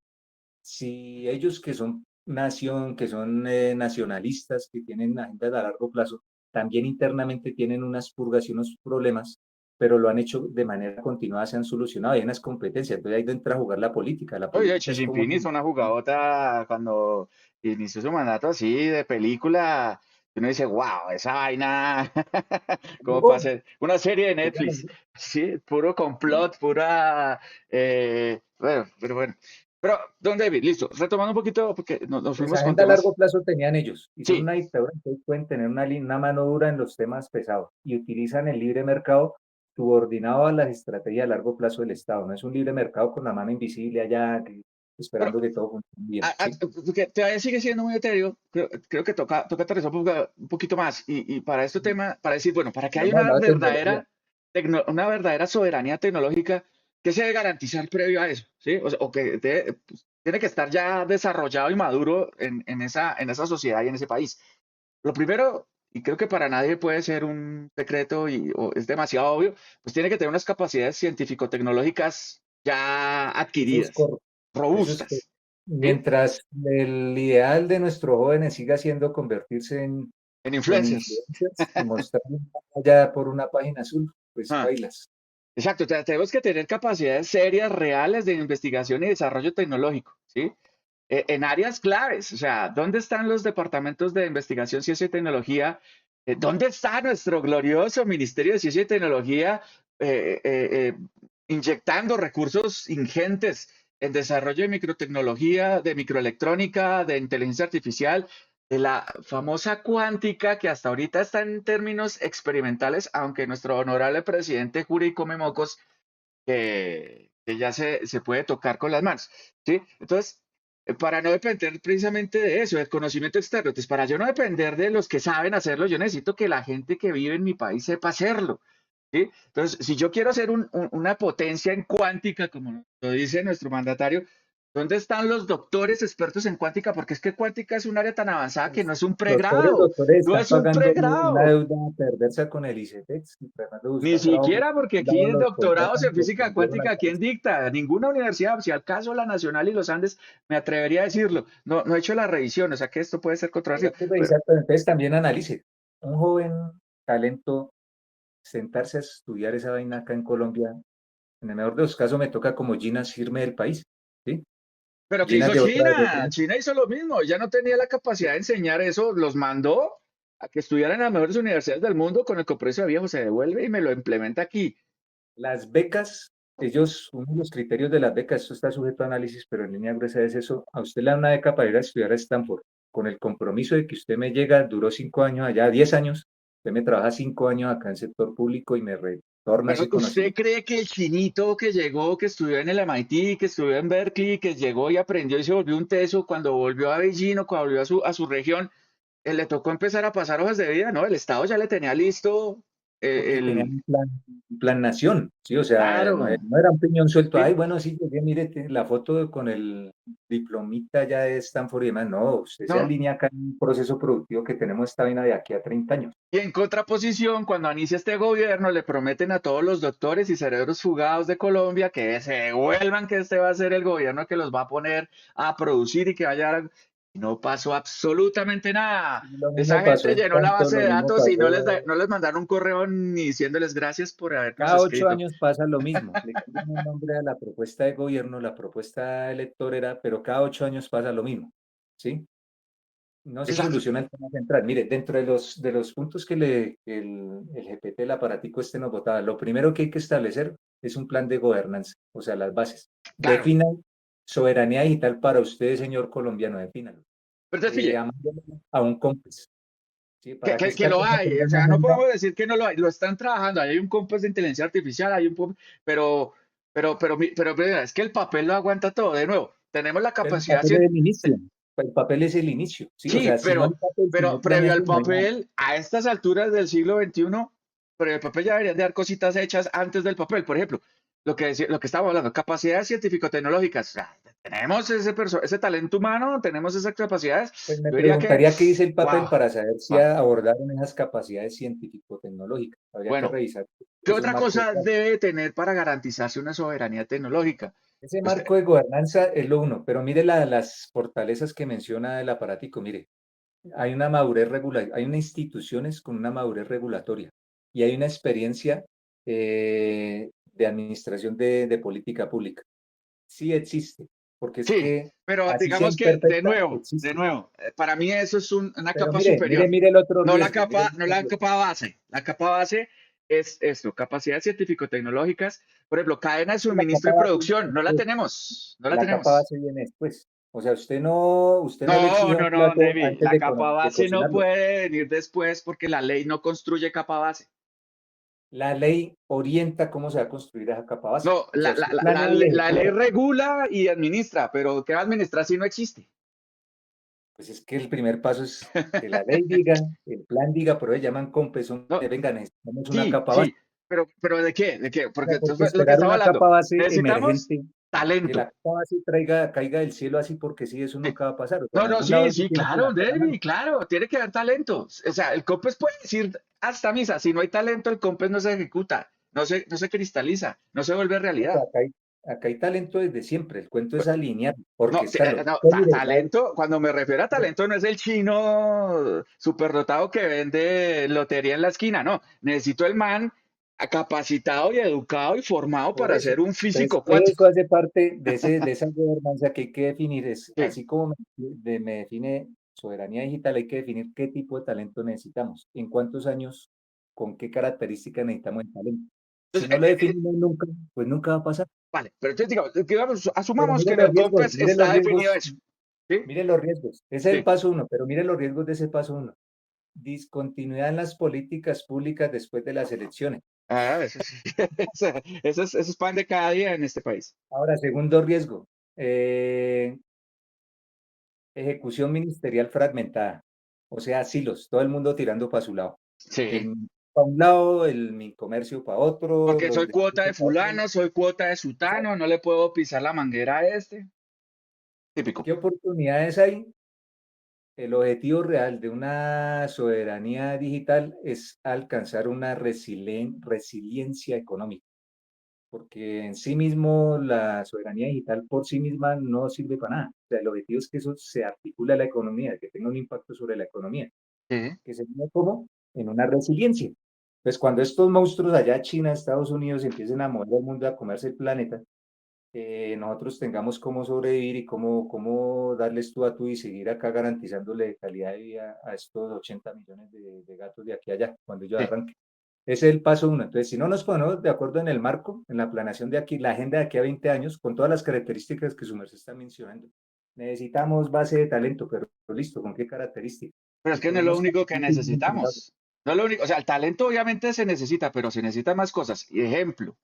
si ellos que son nación, que son nacionalistas, que tienen agendas a largo plazo, también internamente tienen unas purgas y unos problemas, pero lo han hecho de manera continuada, se han solucionado, hay unas competencias, entonces ahí entra a jugar la política. La oye, política Xi es como Jinping hizo una jugadota cuando inició su mandato así de película. Y uno dice, wow, esa vaina, como para un hacer una serie de Netflix. Sí, puro complot, pura. Bueno, pero bueno. Pero, don David, listo. Retomando un poquito, porque nos pues fuimos con agenda a largo temas. plazo tenían ellos, y son Sí, una dictadura, entonces pueden tener una mano dura en los temas pesados y utilizan el libre mercado subordinado a las estrategias a largo plazo del Estado. No es un libre mercado con la mano invisible allá pero esperando que todo funcione bien, ¿sí? porque todavía sigue siendo muy etéreo, creo que toca aterrizar un poquito más. Y para este tema, para decir, bueno, para que No haya hemos hablado de tecnología. una verdadera soberanía tecnológica, ¿qué se debe garantizar previo a eso? ¿Sí? O que pues, tiene que estar ya desarrollado y maduro en esa sociedad y en ese país. Lo primero, y creo que para nadie puede ser un secreto o es demasiado obvio, pues tiene que tener unas capacidades científico-tecnológicas ya Eso es adquiridas, correcto. Eso es robustas. ¿Sí? mientras el ideal de nuestros jóvenes siga siendo convertirse En en influencers. influencers y mostrar ya por una página azul, pues Ah, bailas. exacto, tenemos que tener capacidades serias, reales de investigación y desarrollo tecnológico, ¿sí? En áreas claves, o sea, ¿dónde están los departamentos de investigación, ciencia y tecnología? ¿Dónde está nuestro glorioso Ministerio de Ciencia y Tecnología eh, eh, eh, inyectando recursos ingentes en desarrollo de microtecnología, de microelectrónica, de inteligencia artificial, de la famosa cuántica que hasta ahorita está en términos experimentales, aunque nuestro honorable presidente jura y come mocos que ya se puede tocar con las manos, ¿sí? Entonces, para no depender precisamente de eso, del conocimiento externo, entonces para yo no depender de los que saben hacerlo, yo necesito que la gente que vive en mi país sepa hacerlo, ¿sí? Entonces, si yo quiero ser una potencia en cuántica, como lo dice nuestro mandatario, ¿dónde están los doctores expertos en cuántica? Porque es que cuántica es un área tan avanzada que no es un Los pobres pregrado, doctores no están es un pagando una pregrado. deuda perversa con el ICETEX y tratando de Ni buscar trabajo porque siquiera porque han aquí dado en los doctorados colchones en y los física vendieron al cuántica, país. ¿quién dicta? Ninguna universidad, si al caso la Nacional y los Andes, me atrevería a decirlo. No, no he hecho la revisión, o sea que esto puede ser Habría controversial. que Pero, revisar, pero entonces también analice. Un joven talento, sentarse a estudiar esa vaina acá en Colombia, en el mejor de los casos me toca como Gina irme del país, ¿sí? pero ¿qué Gina hizo de China? otra. China hizo lo mismo, ya no tenía la capacidad de enseñar eso, los mandó a que estudiaran en las mejores universidades del mundo con el compromiso de viejo, se devuelve y me lo implementa aquí. Las becas, ellos, uno de los criterios de las becas, esto está sujeto a análisis, pero en línea gruesa es eso, a usted le dan una beca para ir a estudiar a Stanford, con el compromiso de que usted me llega, duró 5 años allá, 10 años, usted me trabaja 5 años acá en sector público y me retorna Pero ese ¿usted conocimiento. cree que el chinito que llegó, que estudió en el MIT, que estudió en Berkeley, que llegó y aprendió y se volvió un teso, cuando volvió a Beijing o cuando volvió a su región, le tocó empezar a pasar hojas de vida, ¿no? El Estado ya le tenía listo Porque tenían el. un plan nación, ¿sí? O sea, no, Claro, no era un piñón suelto, sí, ay, bueno, sí, llegué, mire, la foto con el diplomita ya de Stanford y demás. No, usted se No. alinea acá en un proceso productivo que tenemos esta vaina de aquí a 30 años. Y en contraposición, cuando inicia este gobierno, le prometen a todos los doctores y cerebros fugados de Colombia que se vuelvan, que este va a ser el gobierno que los va a poner a producir y que vaya a... Y no pasó absolutamente nada. Y lo Esa mismo pasó gente en llenó la Stanton, base lo de mismo datos y no les, pasó. no les mandaron un correo ni diciéndoles gracias por habernos Cada 8 escrito. años pasa lo mismo. Le cambian el nombre a la propuesta de gobierno, la propuesta electorera, pero cada 8 años pasa lo mismo. ¿Sí? No se Exacto. soluciona el tema central. Mire, dentro de los puntos que el GPT, el aparatico este nos votaba, lo primero que hay que establecer es un plan de gobernanza, o sea, las bases. Claro. Definan soberanía digital para usted, señor colombiano, defínalo. Pero entonces, pille, Amándolo a un COMPES, ¿sí? Para que que esta lo cosa hay, tenga o una sea, no agenda. podemos decir que no lo hay, lo están trabajando, ahí hay un compuesto de inteligencia artificial, hay un pero, pero, mira, es que el papel lo aguanta todo, de nuevo, tenemos la Pero el capacidad, papel es el inicio. El papel es el inicio, ¿sí? O sea, sí, si no hay papel, si no hay pero previo al planeación, no hay nada. papel, a estas alturas del siglo XXI, previo al papel ya deberían de dar cositas hechas antes del papel, por ejemplo, lo que estábamos hablando, capacidades científico-tecnológicas, o sea, tenemos ese talento humano, tenemos esas capacidades, Pues me yo diría que, preguntaría qué dice el papel wow, para saber si wow, abordaron esas capacidades científico-tecnológicas. Habría que bueno. revisar ¿Qué esos otra marcos. cosa debe tener para garantizarse una soberanía tecnológica? Ese Pues, marco de gobernanza es lo uno, pero mire las fortalezas que menciona el aparatico. Mire, hay una madurez regular, hay unas instituciones con una madurez regulatoria y hay una experiencia de administración de política pública. Sí existe, porque es sí, que pero así sea digamos que imperfecta, de existe. nuevo, para mí eso es una Pero capa mire, mire, superior. mire el otro No la riesgo, mire capa, el no otro la riesgo. capa base. La capa base es esto, capacidades científico-tecnológicas. Por ejemplo, cadena de La suministro capa y base producción. viene No la después. tenemos, no la La capa tenemos. base viene después. O sea, usted no le No, exige a un no, no, plato David. antes La capa de base no cocinarlo. puede venir después porque la ley no construye capa base. La ley orienta cómo se va a construir esa capa base. No, O sea, usted planea y la ley ejecuta. regula y administra, pero ¿qué administra si no existe? Pues es que el primer paso es que la ley diga, el plan diga, pero ellos llaman competencia, No, venga, necesitamos una sí, capa base. sí, pero ¿de qué? ¿De qué? O sea, Porque porque entonces lo que esperar estaba una hablando, capa base necesitamos emergente, que la talento. capa base caiga del cielo así porque sí, eso Sí. nunca va a pasar. O sea, No, en no, algún lado sí, eso sí, tiene que claro, levantar la mano. David, claro, tiene que haber talento. O sea, el COMPES puede decir hasta misa, si no hay talento, el COMPES no se ejecuta, no se cristaliza, no se vuelve O sea, realidad. acá hay talento desde siempre. El cuento es alinear, porque No, estarlo. no, Mire, talento, cuando me refiero a talento, no es el chino superdotado que vende lotería en la esquina, no. Necesito el man capacitado y educado y formado por para eso. ser un Entonces, físico eso cuántico. hace parte de esa gobernanza que hay que definir. Es, Sí. así como me define soberanía digital, hay que definir qué tipo de talento necesitamos, en cuántos años, con qué características necesitamos el talento. Si Entonces, no lo definimos nunca, pues nunca va a pasar. vale, pero entonces digamos, Pero asumamos que en el COMPES está definido eso. ¿Sí? mire los riesgos. Ese es el Sí. paso uno, pero mire los riesgos de ese paso uno. Discontinuidad en las políticas públicas después de las elecciones. Ah, eso sí. Eso es pan de cada día en este país. Ahora, segundo riesgo, eh, ejecución ministerial fragmentada, o sea, silos, todo el mundo tirando para su lado. Sí. El para un lado, mi comercio para otro, Porque los soy de cuota de para otro. fulano, soy cuota de sutano, no le puedo pisar la manguera a este. Típico. ¿Qué oportunidades hay? El objetivo real de una soberanía digital es alcanzar una resiliencia económica, porque en sí mismo la soberanía digital por sí misma no sirve para nada. O sea, el objetivo es que eso se articule a la economía, que tenga un impacto sobre la economía, Sí. que se vea como en una resiliencia. Pues cuando estos monstruos allá, China, Estados Unidos, empiecen a mover el mundo, a comerse el planeta, nosotros tengamos cómo sobrevivir y cómo darles tú a tú y seguir acá garantizándole calidad de vida a estos 80 millones de gatos de aquí a allá, cuando ellos Sí. arranquen. Ese es el paso uno. Entonces, si no nos ponemos de acuerdo en el marco, en la planeación de aquí, la agenda de aquí a 20 años, con todas las características que su merced está mencionando, necesitamos base de talento, pero listo, ¿con qué características? Pero es Si que no es lo ponemos único que talento indispensable, necesitamos. No es lo único. O sea, el talento obviamente se necesita, pero se necesitan más cosas. Y ejemplo.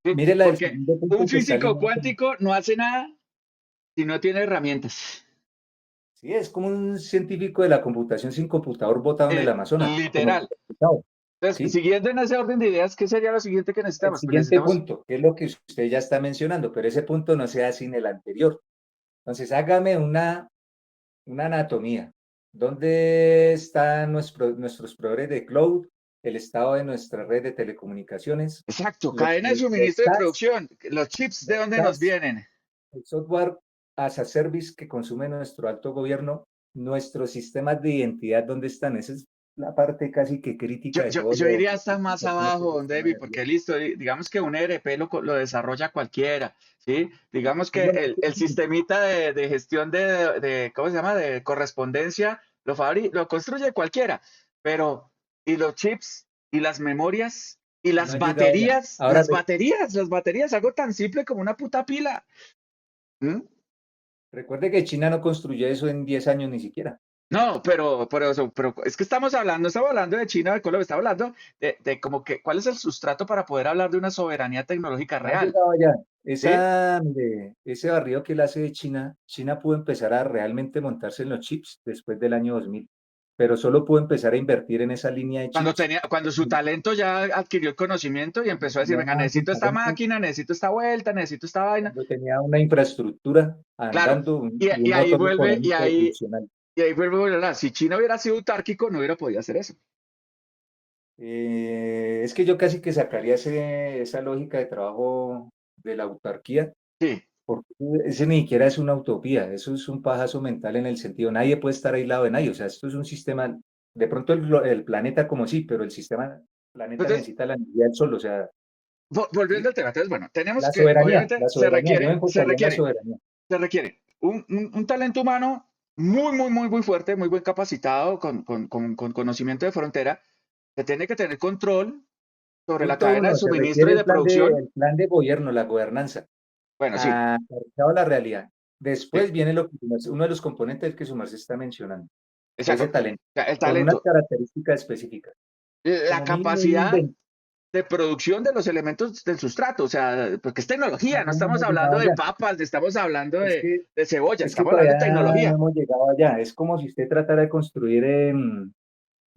¿Sí? mire el Porque segundo punto un que está físico alineado con. cuántico no hace nada si no tiene herramientas. Sí, es como un científico de la computación sin computador botado en el Amazonas, como Literal. computado, Entonces, ¿sí? siguiendo en ese orden de ideas, ¿qué sería lo siguiente que El necesitamos? Pues siguiente necesitamos, punto, que es lo que usted ya está mencionando, pero ese punto no se da sin el anterior. Entonces, hágame una anatomía. ¿Dónde están nuestros proveedores de cloud? El estado de nuestra red de telecomunicaciones, Exacto, los, cadena de los suministro de SaaS, producción, los chips, ¿de los dónde nos SaaS, vienen? el software as a service que consume nuestro alto gobierno, nuestros sistemas de identidad, ¿dónde están? Esa es la parte casi que Yo, crítica de yo, todo yo lo iría que hasta más tiene que abajo, don gestionar David, energía. porque listo, digamos que un ERP lo desarrolla cualquiera, ¿sí? Digamos Es que lo el mismo. sistemita de gestión ¿cómo se llama? De correspondencia, lo construye cualquiera, pero, ¿y los chips? ¿Y las memorias? ¿Y No han llegado allá. Ahora, las baterías, algo tan simple como una puta pila. ¿Mm? recuerde que China no construyó eso en 10 años ni siquiera. No, pero es que estamos hablando de China, de Colombia, estamos hablando de como que, ¿cuál es el sustrato para poder hablar de una soberanía tecnológica No han real? llegado allá. ¿Sí? Ese barrido que él hace de China, China pudo empezar a realmente montarse en los chips después del año 2000, pero solo pudo empezar a invertir en esa línea de chips Cuando su talento ya adquirió el conocimiento y cuando empezó a decir, tenía venga, necesito esta talento, máquina, necesito esta vuelta, necesito esta vaina. cuando tenía una infraestructura Claro, andando y y un ahí motor vuelve, económico funcional. y ahí vuelve, ¿verdad? Si China hubiera sido autárquico, no hubiera podido hacer eso. Es que yo casi que sacaría esa lógica de trabajo de la autarquía, Sí. porque ese ni siquiera es una utopía, eso es un pajazo mental en el sentido, nadie puede estar aislado de nadie, o sea, esto es un sistema, de pronto el planeta como sí, pero el planeta Entonces, necesita la energía del sol, o sea, volviendo ¿sí? al tema, entonces, bueno, tenemos que, obviamente, La soberanía, yo me enfocaría en la soberanía. se requiere un talento humano muy fuerte, muy buen capacitado, con conocimiento de frontera, que tiene que tener control sobre la Punto cadena de uno, se suministro requiere y de producción. el plan de gobierno, la gobernanza, Bueno, sí, aterrizado a la realidad. sí, Después viene uno de los componentes que su merced está mencionando, ese exacto. O talento, sea, el con unas talento, características específicas. la Como mínimo un capacidad invento. de producción de los elementos del sustrato, o sea, porque es tecnología, no No estamos hemos hablando llegado de allá. papas, estamos hablando Es que, de cebolla, es que estamos hablando de todavía no tecnología. hemos llegado allá. Es como si usted tratara de construir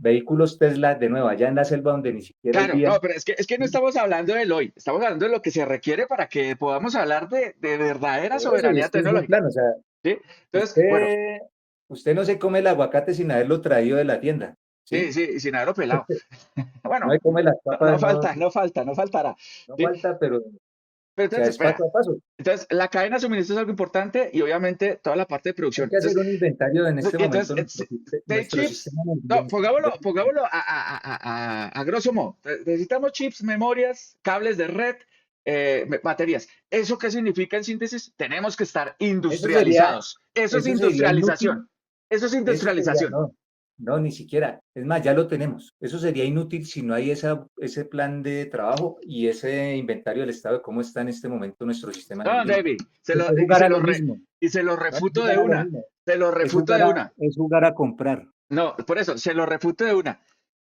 vehículos Tesla de nuevo, allá en la selva donde ni siquiera hay Claro, no, vía. pero es que no estamos hablando del hoy, estamos hablando de lo que se requiere para que podamos hablar de verdadera Por eso, y soberanía es que es un tecnológica, plan, o sea, ¿sí? Entonces, bueno, usted, usted no se come el aguacate sin haberlo traído de la tienda, sí, ¿sí? sí, y sin haberlo pelado. No Bueno, se come las no papas, no, falta, no faltará, no ¿sí? falta, pero, o Pero sea, entonces, es paso vea, a paso. entonces la cadena de suministro es algo importante y obviamente toda la parte de Hay producción. que hacer un inventario en este Entonces, momento, de nuestro chips, sistema no, de pongámoslo a grosso modo. Necesitamos chips, memorias, cables de red, baterías. ¿Eso qué significa en síntesis? Tenemos que estar eso sería, industrializados. Eso es eso sería inútil. industrialización. Eso es Eso sería, industrialización. no, no, ni siquiera. Es más, ya lo tenemos. Eso sería inútil si no hay ese plan de trabajo y ese inventario del Estado de cómo está en este momento nuestro sistema No, energético. David, Es jugar a lo mismo, y se lo no es refuto de jugar a lo una. mismo. Se lo refuto de una. Es jugar a comprar. No, por eso, se lo refuto de una.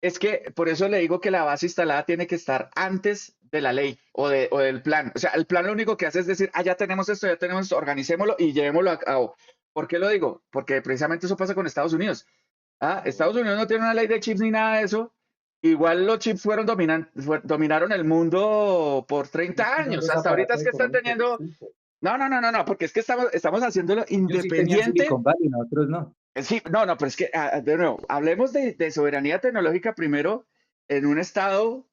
Es que por eso le digo que la base instalada tiene que estar antes de la ley o del plan. O sea, el plan lo único que hace es decir, ya tenemos esto, ya tenemos esto, organicémoslo y llevémoslo a cabo. ¿Por qué lo digo? Porque precisamente eso pasa con Estados Unidos. Estados Unidos no tiene una ley de chips ni nada de eso. Igual los chips dominaron el mundo por Es 30 que son años. dos Hasta ahorita aparatos es que están económicos teniendo. distintos. No, porque es que estamos haciéndolo Ellos sí tenían independiente. Silicon Valley, nosotros no. Sí, no, pero es que, de nuevo, hablemos de soberanía tecnológica primero en un estado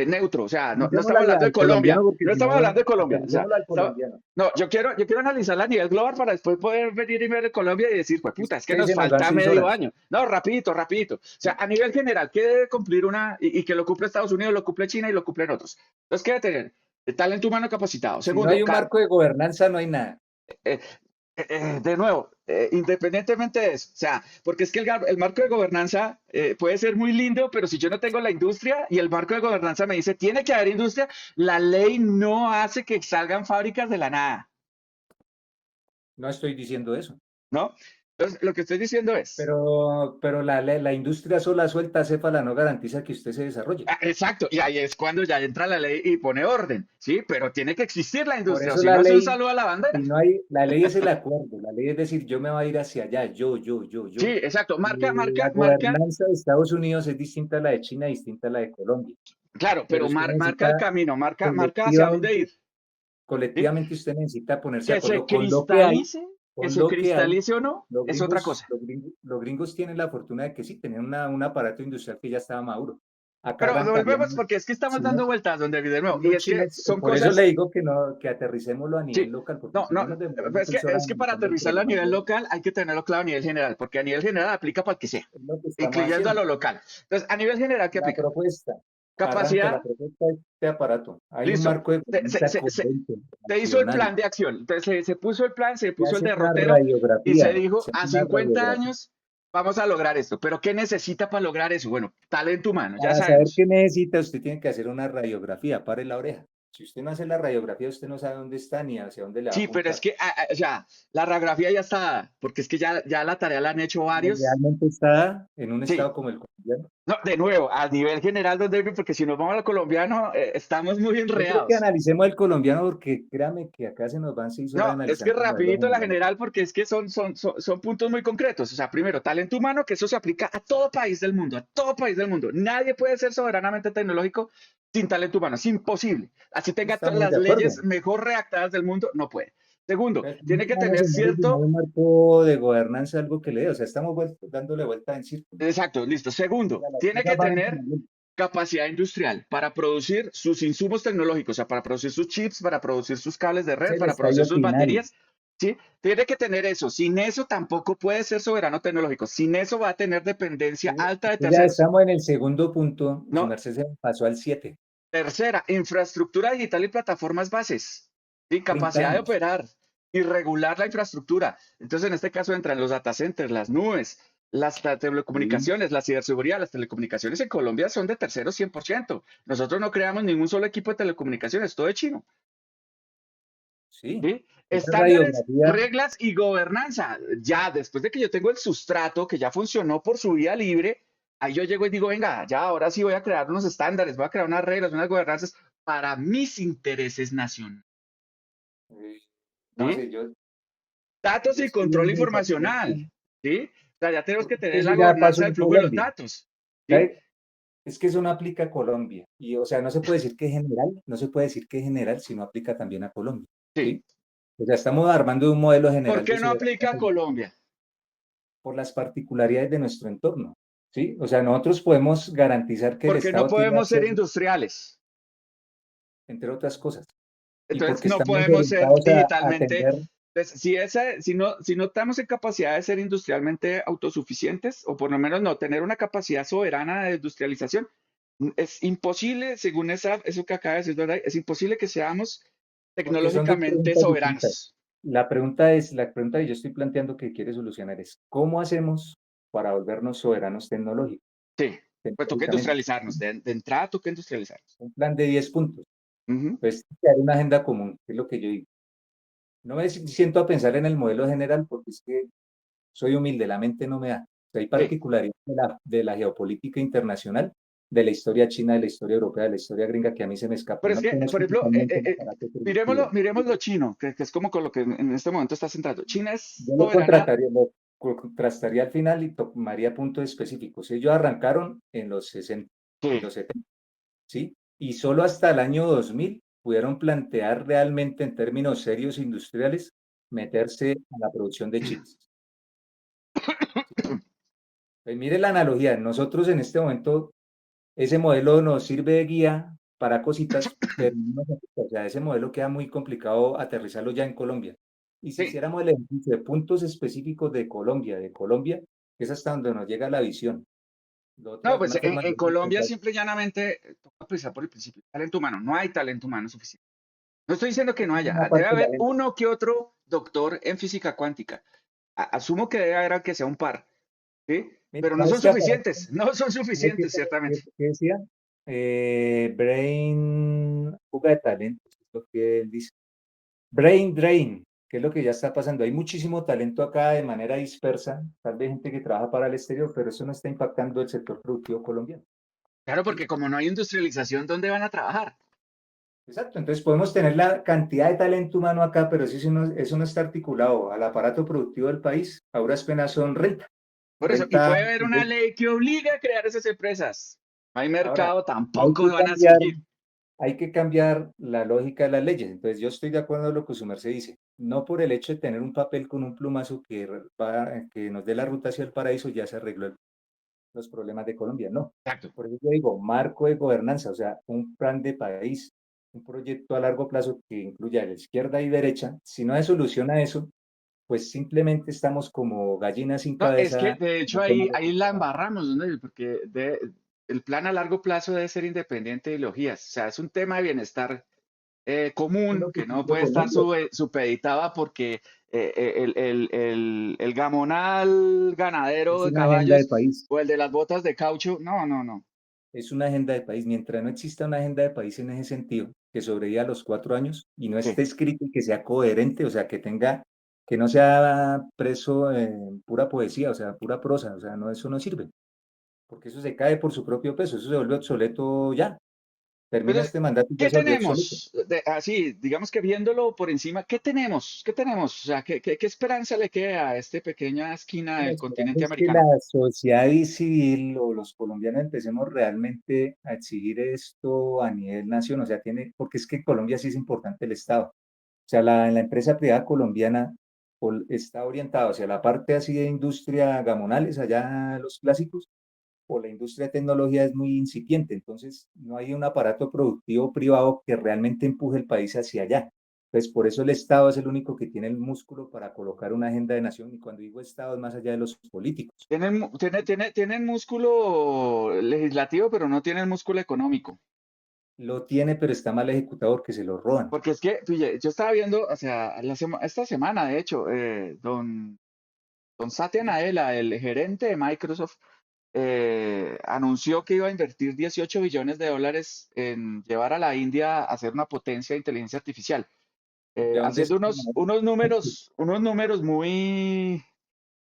neutro, o sea, no Analicémoslo estamos hablando de al Colombia, colombiano porque no si estamos hablando no, de Colombia, o sea, aterricémoslo al colombiano. no, yo quiero analizarla a nivel global para después poder venir y ver Colombia y decir, pues puta, es que Que nos se nos van falta 6 medio horas. año. No, rapidito. O sea, a nivel general, ¿qué debe cumplir y que lo cumple Estados Unidos, lo cumple China y lo cumplen otros? Entonces, ¿qué debe tener? Talento humano capacitado. Si no hay Segundo, un marco de gobernanza, no hay nada. eh, de nuevo, independientemente de eso, o sea, porque es que el marco de gobernanza puede ser muy lindo, pero si yo no tengo la industria y el marco de gobernanza me dice tiene que haber industria, la ley no hace que salgan fábricas de la nada, No estoy diciendo eso. ¿no? Entonces, lo que estoy diciendo es, Pero la industria sola suelta, la no garantiza que usted se desarrolle. exacto, y ahí es cuando ya entra la ley y pone orden, ¿sí? Pero tiene que existir la Por industria, o eso si la no es un ley, saludo a la bandera. si no hay, la ley es el acuerdo, la ley es decir, yo me voy a ir hacia allá, Sí, yo. exacto, La gobernanza de Estados Unidos es distinta a la de China, distinta a la de Colombia, claro, pero pero usted marca el necesita camino, marca hacia dónde colectivamente, ir, ¿sí? colectivamente usted necesita ponerse de Que se acuerdo con lo que hay cristalice. Que con se lo que hay, cristalice o no, es otra cosa. los gringos tienen la fortuna de que sí, tenían un aparato industrial que ya estaba maduro. Acá Pero arrancarían volvemos porque es que estamos dando chinos, vueltas donde de nuevo. Y los es que chinos, son por eso le cosas, digo que no, que aterricémoslo a nivel sí, local, porque no, si no, no nos demoramos es que, 6 horas es que para analizando el aterrizarlo a problema nivel global. local hay que tenerlo claro a nivel general, porque a nivel general aplica para el que sea, Es lo que estamos incluyendo a haciendo. lo local. Entonces, a nivel general, ¿qué La aplica? propuesta, arranca la Capacidad, propuesta de este aparato. Hay un listo. marco de Se, se, gobernanza se, se- coherente, se hizo el internacional, plan de acción. Entonces, se puso el plan, se se puso el hace una derrotero y se radiografía, dijo, se a hace una 50 radiografía. años vamos a lograr esto. Pero ¿qué necesita para lograr eso? Bueno, talento humano, ya Para saber sabemos. qué necesita, usted tiene que hacer una radiografía, pare la oreja. Si usted no hace la radiografía, usted no sabe dónde está ni hacia dónde le va a Sí, pero es apuntar. que, o sea, la radiografía ya está dada, porque es que ya la tarea la han hecho varios. Realmente está en un Sí, estado como el colombiano. no, de nuevo, a nivel general, don David, porque si nos vamos al colombiano, estamos muy Yo creo que enredados. analicemos el colombiano porque créame que acá se nos van 6 horas No, es que analizando el modelo rapidito la general. general, porque es que son puntos muy concretos. O sea, primero, talento humano, que eso se aplica a todo país del mundo, a todo país del mundo. Nadie puede ser soberanamente tecnológico sin talento humano, es imposible. Así tenga todas Estamos las de acuerdo. leyes mejor redactadas del mundo, no puede. Segundo, Entonces, tiene que vamos tener a diseñar cierto, un marco de gobernanza, algo que le dé. O sea, estamos dándole vuelta en círculo. exacto, listo. Segundo, Mira, las tiene que cosas van en tener paralelo. capacidad industrial para producir sus insumos tecnológicos, o sea, para producir sus chips, para producir sus cables de Es red, el para producir estadio sus final. baterías, ¿sí? Tiene que tener eso. Sin eso tampoco puede ser soberano tecnológico. Sin eso va a tener dependencia alta de Ya terceros. estamos en el segundo punto. Su No, merced se pasó al 7. tercera, infraestructura digital y plataformas bases. ¿Sí? 30 Capacidad de años. operar y regular la infraestructura. Entonces, en este caso entran los data centers, las nubes, las Sí, telecomunicaciones, la ciberseguridad, las telecomunicaciones en Colombia son de terceros 100%. Nosotros no creamos ningún solo equipo de telecomunicaciones, todo es chino. sí. ¿Sí? Esa Estándares, radiografía, reglas y gobernanza. Ya después de que yo tengo el sustrato que ya funcionó por su vía libre, ahí yo llego y digo, venga, ya ahora sí voy a crear unos estándares, voy a crear unas reglas, unas gobernanzas para mis intereses nacionales. eh, no ¿Sí? sé, Datos yo y estoy control en informacional. desacuerdo. ¿Sí? O sea, ya tenemos que tener Eso la ya pasó gobernanza en del flujo de los Colombia. datos. ¿Sí? ¿Sabe? Es que eso no aplica a Colombia. Y, o sea, no se puede decir que es general, no se puede decir que es general si no aplica también a Colombia. Sí. ¿Sí? O sea, estamos armando un modelo ¿Por general de qué no soberanía aplica a Colombia? por las particularidades de nuestro entorno. ¿Sí? O sea, nosotros podemos garantizar que el Porque no Estado tiene podemos ser acceso, industriales. entre otras cosas, y Entonces porque no estamos podemos ser orientados a digitalmente. atender. Entonces, si no estamos en capacidad de ser industrialmente autosuficientes, o por lo menos no tener una capacidad soberana de industrialización, es imposible, según eso que acaba de decir Doray, es imposible que seamos Porque son dos tecnológicamente preguntas distintas. soberanos. La pregunta que yo estoy planteando que quiere solucionar es, ¿cómo hacemos para volvernos soberanos tecnológicos? Sí, pues toca Tecnológicamente, industrializarnos. De entrada toca industrializarnos. un plan de 10 puntos. Ujú. Pues crear una agenda común, que es lo que yo digo. No me siento a pensar en el modelo general porque es que soy humilde, la mente no me da. O sea, hay Sí, particularidades de la geopolítica internacional, de la historia china, de la historia europea, de la historia gringa que a mí se me escapa. pero es No que, por conozco ejemplo, totalmente el aparato miremoslo, productivo. miremos lo chino, que es como con lo que en este momento está centrado. China es Yo soberana. lo contrastaría al final y tomaría puntos específicos. Ellos arrancaron en los 60 y Sí. los 70, ¿sí? Y solo hasta el año 2000 pudieron plantear realmente en términos serios industriales meterse a la producción de chips. Pues mire la analogía, nosotros en este momento ese modelo nos sirve de guía para cositas, pero no nos afecta. O sea, ese modelo queda muy complicado aterrizarlo ya en Colombia. Y si Sí. hiciéramos el ejercicio de puntos específicos de Colombia, es hasta donde nos llega la visión. No, Una pues forma en de Colombia expresar, simple y llanamente toca pensar por el principio. Talento humano. No hay talento humano suficiente. No estoy diciendo que no haya. una Debe parte de la haber gente. uno que otro doctor en física cuántica. Asumo que debe haber al que sea un par, ¿sí? Mira, Pero no son ¿sabes qué aparato? suficientes. No son ¿Sabes suficientes, ciertamente. qué decía? Brain, fuga de talento, es lo que él dice. Brain drain, que es lo que ya está pasando. Hay muchísimo talento acá de manera dispersa, tal vez gente que trabaja para el exterior, pero eso no está impactando el sector productivo colombiano. Claro, porque ¿Sí? como no hay industrialización, ¿dónde van a trabajar? Exacto, entonces podemos tener la cantidad de talento humano acá, pero eso no está articulado al aparato productivo del país. A duras penas son renta. Por eso, y Renta, puede haber una ley que obligue a crear esas empresas. No hay ahora, mercado, hay tampoco que van a cambiar surgir. hay que cambiar la lógica de las leyes. Entonces, yo estoy de acuerdo con lo que su merced dice. No por el hecho de tener un papel con un plumazo que nos dé la ruta hacia el paraíso, ya se arregló los problemas de Colombia. No. Exacto. Por eso yo digo, marco de gobernanza, o sea, un plan de país, un proyecto a largo plazo que incluya la izquierda y derecha. Si no se soluciona eso, pues simplemente estamos como gallinas sin No, es que cabeza. de hecho No tenemos ahí la resultado. embarramos, ¿no? Porque el plan a largo plazo debe ser independiente de ideologías. O sea, es un tema de bienestar Es común lo que que no quiere puede estar Colombia. supeditada porque el gamonal Es ganadero de una agenda de caballos país. o el de las botas de caucho. No, no, no. Es una agenda de país. Mientras no exista una agenda de país en ese sentido, que sobreviva a los 4 años y no Sí. esté escrito y que sea coherente, o sea, que no sea preso en pura poesía, o sea, pura prosa, o sea, no, eso no sirve, porque eso se cae por su propio peso, eso se vuelve obsoleto ya. Termina Pero, este mandato y ya ¿qué se volvió obsoleto. tenemos? Así, digamos que viéndolo por encima, ¿qué tenemos? ¿Qué tenemos? O sea, ¿qué esperanza le queda a esta pequeña esquina La del esperanza continente es que la americano? sociedad civil o los colombianos empecemos realmente a exigir esto a nivel nación, o sea, porque es que en Colombia sí es importante el Estado. O sea, la empresa privada colombiana está orientada hacia la parte así de industria gamonales, allá los clásicos, o la industria de tecnología es muy incipiente, entonces no hay un aparato productivo privado que realmente empuje el país hacia allá. Entonces, por eso el Estado es el único que tiene el músculo para colocar una agenda de nación, y cuando digo Estado es más allá de los políticos. Tienen músculo legislativo, pero no tienen músculo económico. Lo tiene, pero está mal ejecutado porque se lo roban. Porque es que, pille, yo estaba viendo, o sea, esta semana, de hecho, don Satya Nadella, el gerente de Microsoft, anunció que iba a invertir 18 billones de dólares en llevar a la India a ser una potencia de inteligencia artificial, ¿De dónde es? haciendo unos números muy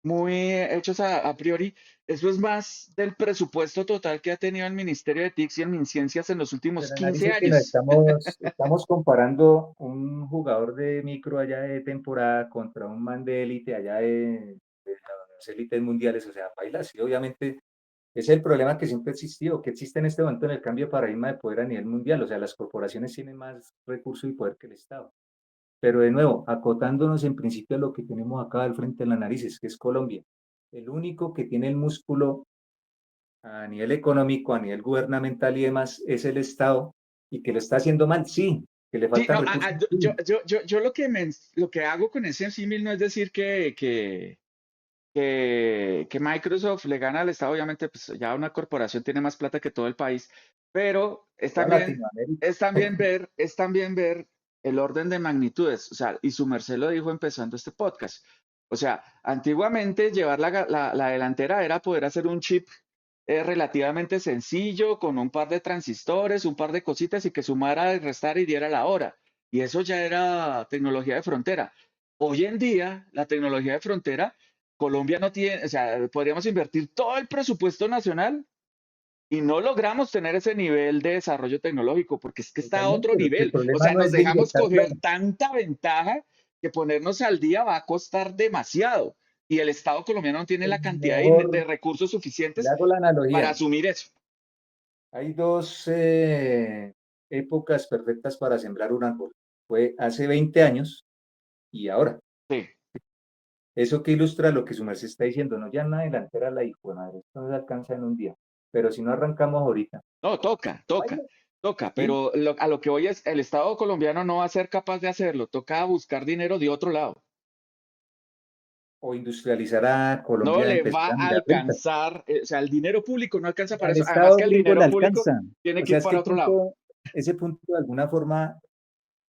hechos a priori. Eso es más del presupuesto total que ha tenido el Ministerio de TICS y en MinCiencias en los últimos Pero 15 analice que nos años. estamos comparando un jugador de micro allá de temporada contra un man de élite allá de las élites mundiales, o sea, bailas, y obviamente ese es el problema que siempre ha existido, que existe en este momento en el cambio de paradigma de poder a nivel mundial, o sea, las corporaciones tienen más recursos y poder que el Estado. Pero de nuevo, acotándonos en principio a lo que tenemos acá al frente de las narices, que es Colombia, el único que tiene el músculo a nivel económico, a nivel gubernamental y demás, es el Estado, y que lo está haciendo mal, sí, que le Sí, faltan no, recursos, sí. yo lo que hago con ese símil no es decir que Microsoft le gana al Estado, obviamente, pues ya una corporación tiene más plata que todo el país, pero Toda Latinoamérica. es también ver el orden de magnitudes, o sea, y su merced lo dijo empezando este podcast. O sea, antiguamente llevar la delantera era poder hacer un chip relativamente sencillo, con un par de transistores, un par de cositas y que sumara y restara y diera la hora. Y eso ya era tecnología de frontera. Hoy en día, la tecnología de frontera Colombia no tiene, o sea, podríamos invertir todo el presupuesto nacional y no logramos tener ese nivel de desarrollo tecnológico, porque es que está a otro Totalmente, porque el nivel. O problema sea, no nos es de dejamos inyectar coger plata. tanta ventaja que ponernos al día va a costar demasiado. Y el Estado colombiano no tiene El la cantidad de mejor, recursos le suficientes hago la para analogía. asumir eso. Hay dos épocas perfectas para sembrar un árbol. Fue hace 20 años y ahora. Sí. Eso que ilustra lo que su merced está diciendo, no, ya en la delantera la hijo de madre, esto no se alcanza en un día. Pero si no arrancamos ahorita, No, baila, toca, ¿sí? pero a lo que voy es, el Estado colombiano no va a ser capaz de hacerlo, toca buscar dinero de otro lado. O industrializar a No Colombia, le va empezar a a mirar rentas. alcanzar, o sea, el dinero público no alcanza Y para al eso. Además Estado que el gringo le dinero público alcanza. tiene O que sea, ir es que para otro lado. ese punto de alguna forma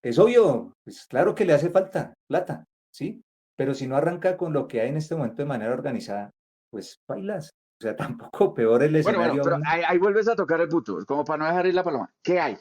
es obvio, pues claro que le hace falta plata, ¿sí? Pero si no arranca con lo que hay en este momento de manera organizada, pues bailas. O sea, tampoco peor el Bueno, escenario pero aún. ahí vuelves a tocar el punto, como para no dejar ir la paloma. ¿Qué hay?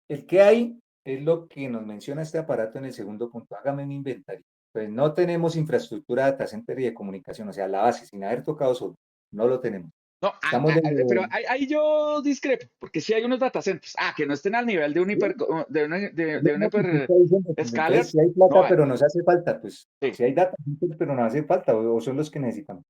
El que hay es lo que nos menciona este aparato en el segundo punto. Hágame un inventario. Pues no tenemos infraestructura data center y de comunicación, o sea, la base, sin haber tocado solo, no lo tenemos. No, Estamos de pero nuevo, ahí yo discrepo, porque sí hay unos data centers. Que no estén al nivel de un hiper, ¿sí? Es de lo un mismo que usted hiper está diciendo, pues entonces escaler, si hay no plata, hay. pero nos hace falta, pues Sí. si hay data center, pero no hace falta, o son los que necesitamos.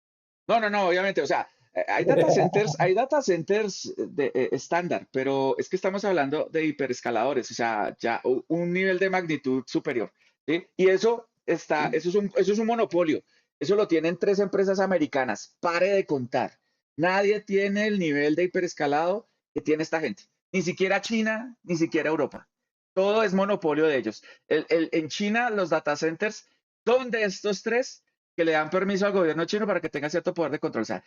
No, obviamente, o sea, hay data centers de estándar, pero es que estamos hablando de hiperescaladores, o sea, ya un nivel de magnitud superior, ¿sí? Y Sí. eso es un monopolio. Eso lo tienen tres empresas americanas. Pare de contar. Nadie tiene el nivel de hiperescalado que tiene esta gente. Ni siquiera China, ni siquiera Europa. Todo es monopolio de ellos. En China, los data centers son de estos tres que le dan permiso al gobierno chino para que tenga cierto poder de control. O sea,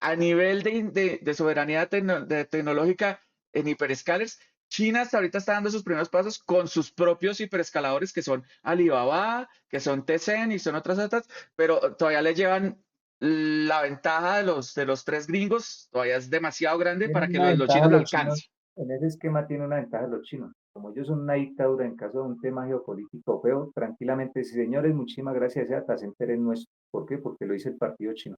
a nivel de soberanía tecnológica en hiperescalers, China hasta ahorita está dando sus primeros pasos con sus propios hiperescaladores que son Alibaba, que son Tencent y son otras, pero todavía le llevan la ventaja de los tres gringos, todavía es demasiado grande para Tienen que una los ventaja chinos lo los chinos, alcancen. en ese esquema tiene una ventaja los chinos. Como ellos son una dictadura en caso de un tema geopolítico feo, tranquilamente, sí, señores, muchísimas gracias, ese data center es nuestro. ¿Por qué? Porque lo dice el Partido Chino,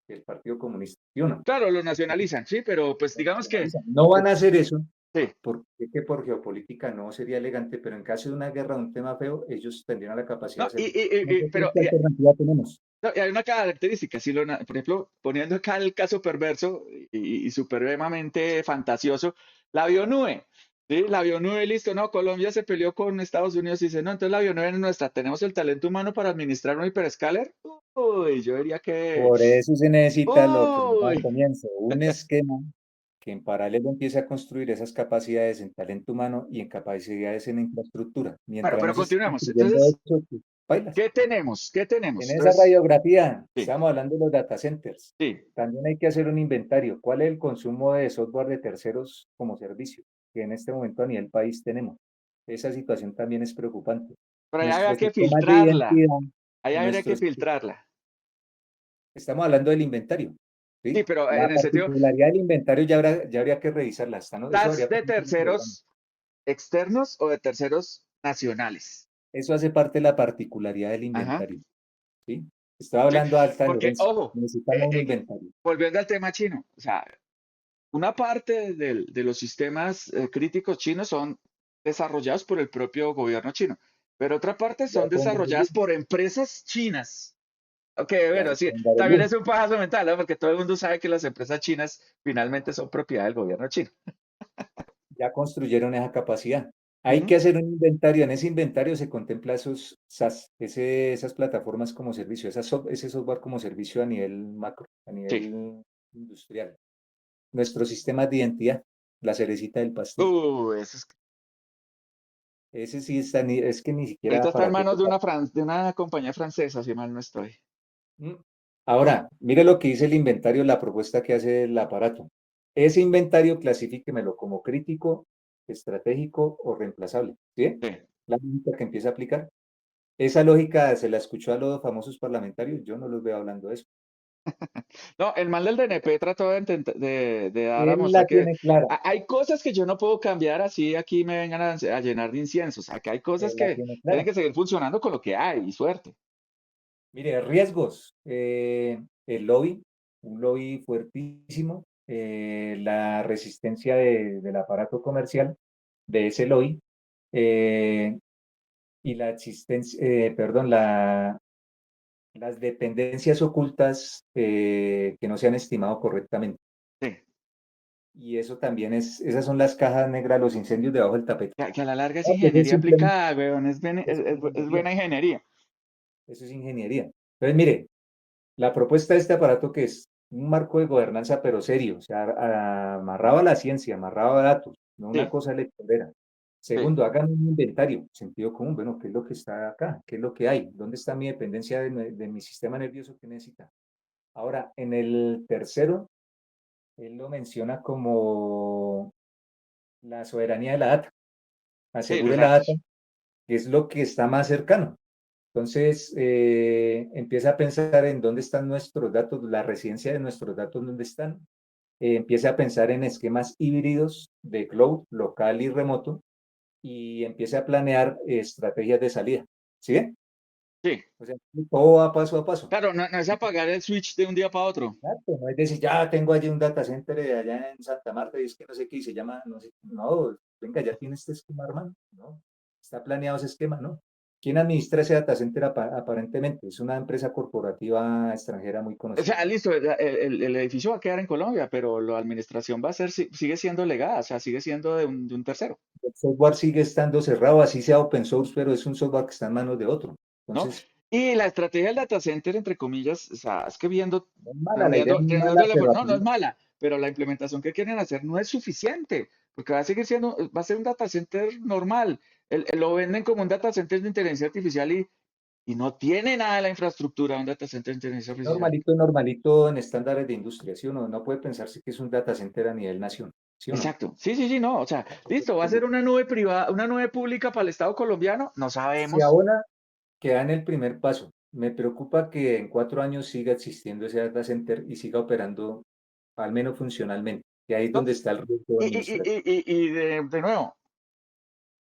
el Partido Comunista, ¿sí o no? Claro, lo nacionalizan, sí, pero pues Lo digamos que nacionalizan. No van a hacer eso, sí. porque que por geopolítica no sería elegante, pero en caso de una guerra, un tema feo, ellos tendrían la capacidad No, de hacerlo. Nosotros, pero ¿qué alternativa tenemos? no, y hay una característica, si por ejemplo, poniendo acá el caso perverso y supremamente fantasioso, la avionube, ¿sí? La avionube, listo, no, Colombia se peleó con Estados Unidos y dice, no, entonces la avionube es nuestra, ¿tenemos el talento humano para administrar un hiperescaler? Uy, yo diría que, Por eso se necesita lo que hablaba al uy, comienzo, un esquema que en paralelo empiece a construir esas capacidades en talento humano y en capacidades en infraestructura. bueno, Mientras no pero se esté continuemos. construyendo Entonces, eso, pues, bailas. ¿qué tenemos? ¿Qué tenemos? En esa Entonces, radiografía, sí, estamos hablando de los data centers. sí, También hay que hacer un inventario. ¿Cuál es el consumo de software de terceros como servicio que en este momento a nivel país tenemos? Esa situación también es preocupante. pero ahí habría Nuestros que sistemas de filtrarla, identidad, ahí habría que nuestros, filtrarla. estamos hablando del inventario, Sí, ¿sí? pero La en el sentido, particularidad del inventario ya habría que revisarla. Eso ¿estás habría de que programa. terceros externos o de terceros nacionales? Eso hace parte de la particularidad del Ajá, inventario, ¿sí? Estoy sí, hablando de alta porque, gerencia. ojo, Necesitamos un inventario. volviendo al tema chino, o sea, una parte de los sistemas críticos chinos son desarrollados por el propio gobierno chino, pero otra parte Ya son pongo el desarrolladas link, por empresas chinas. Ok, ya bueno, le sí, pongo el también link. es un pajazo mental, ¿no? Porque todo el mundo sabe que las empresas chinas finalmente son propiedad del gobierno chino. Ya construyeron esa capacidad. Hay Ujú, que hacer un inventario. En ese inventario se contempla esos SaaS, esas plataformas como servicio, ese software como servicio a nivel macro, a sí. nivel industrial. Nuestros sistemas de identidad, la cerecita del pastel. Eso es, Ese sí está, es que ni ahorita siquiera está en para qué manos de tocar. una compañía francesa, si mal no estoy. Mm. Ahora, mire lo que dice el inventario, la propuesta que hace el aparato. Ese inventario clasifíquemelo como crítico, estratégico o reemplazable. ¿Sí? Sí. La lógica que empieza a aplicar. Esa lógica se la escuchó a los famosos parlamentarios, yo no los veo hablando de eso. No, el mal del DNP trató de dar a Él mostrar la que tiene clara, hay cosas que yo no puedo cambiar así aquí me vengan a llenar de inciensos. Acá hay cosas él la que tiene tienen clara. que seguir funcionando con lo que hay y suerte. Mire, riesgos, el lobby, un lobby fuertísimo, la resistencia del aparato comercial de ese lobby, eh, y la existencia, perdón, las dependencias ocultas que no se han estimado correctamente. Sí. Y eso también esas son las cajas negras, los incendios debajo del tapete. Que a la larga es No, pues es ingeniería simplemente, aplicada, weón. eso es Es ingeniería, buena ingeniería. eso es ingeniería. Entonces, mire, la propuesta de este aparato que es un marco de gobernanza, pero serio, o sea, amarrado a la ciencia, amarrado a datos, no una Sí, cosa electorera. sí, Segundo, hagan un inventario, sentido común, bueno, ¿qué es lo que está acá? ¿Qué es lo que hay? ¿Dónde está mi dependencia de mi sistema nervioso que necesita? Ahora, en el tercero, él lo menciona como la soberanía de la data. sí, los Asegure la data, datos. que es lo que está más cercano. Entonces, empieza a pensar en dónde están nuestros datos, la residencia de nuestros datos, dónde están. Empieza a pensar en esquemas híbridos de cloud, local y remoto, y empieza a planear estrategias de salida. ¿Sí? ¿Ve? Sí. O sea, todo va paso a paso. Claro, no, no es apagar el switch de un día para otro. Exacto, no es decir, ya tengo allí un data center allá en Santa Marta y es que no sé qué y se llama, no sé, no, venga, ya tiene este esquema, hermano, ¿no? Está planeado ese esquema, ¿no? ¿Quién administra ese data center aparentemente? Es una empresa corporativa extranjera muy O conocida. sea, listo, el edificio va a quedar en Colombia, pero la administración va a ser, sigue siendo legada, o sea, sigue siendo de un tercero, El software sigue estando cerrado, así sea open source, pero es un software que está en manos de otro. ¿no? Entonces, Y la estrategia del data center, entre comillas, o sea, es que no es mala, la idea no es mala, teniéndole, pero no, no es mala, pero la implementación que quieren hacer no es suficiente, porque va a seguir siendo, va a ser un data center normal. Lo venden como un data center de inteligencia artificial y no tiene nada de la infraestructura de un data center de inteligencia artificial. normalito, normalito en estándares de industria, ¿sí o no? No puede pensarse que es un data center a nivel nación, ¿sí o no? Exacto. Sí, sí, sí, no. O sea, listo, va a ser una nube privada, una nube pública para el Estado colombiano, no Si sabemos. abona, queda en el primer paso. Me preocupa que en 4 años siga existiendo ese data center y siga operando al menos funcionalmente. Y ahí es ¿No? donde está el riesgo administrativo. Y de nuevo,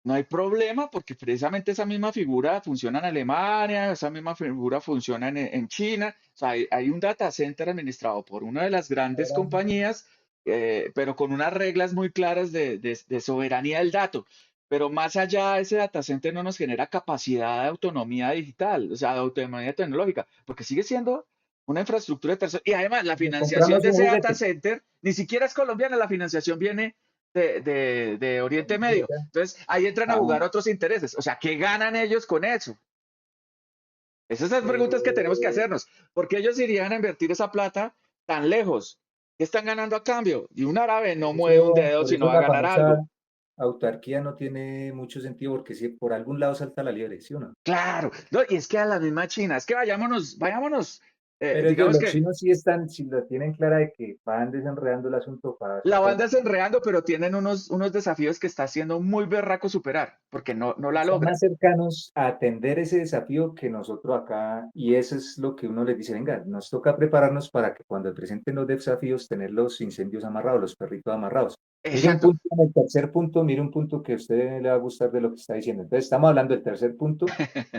no hay problema porque precisamente esa misma figura funciona en Alemania, esa misma figura funciona en China. O sea, hay un data center administrado por una de las grandes Ahora, compañías, pero con unas reglas muy claras de soberanía del dato. Pero más allá, ese data center no nos genera capacidad de autonomía digital, o sea, de autonomía tecnológica, porque sigue siendo una infraestructura de terceros. Y además, la nos financiación compramos de un ese data juguete. center ni siquiera es colombiana, la financiación viene de Oriente Medio. Entonces, ahí entran a Ah, jugar otros intereses. O sea, ¿qué ganan ellos con eso? Esas son las eh, preguntas que tenemos que hacernos. ¿Por qué ellos irían a invertir esa plata tan lejos? ¿Qué están ganando a cambio? Y un árabe no mueve un dedo por si no eso va a la ganar famosa algo. autarquía no tiene mucho sentido, porque si por algún lado salta la liebre, ¿sí o no? Claro, no, y es que a la misma China, es que vayámonos, Pero ellos, digamos los que chinos sí están, si lo tienen clara de que van desenredando el asunto para la sacar. banda es enredando, pero tienen unos desafíos que está siendo muy berraco superar, porque no la Están más logran. cercanos a atender ese desafío que nosotros acá, y eso es lo que uno les dice, venga, nos toca prepararnos para que cuando presenten los desafíos, tener los incendios amarrados, los perritos amarrados. Exacto. En el tercer punto, mire un punto que a usted le va a gustar de lo que está diciendo. Entonces, estamos hablando del tercer punto,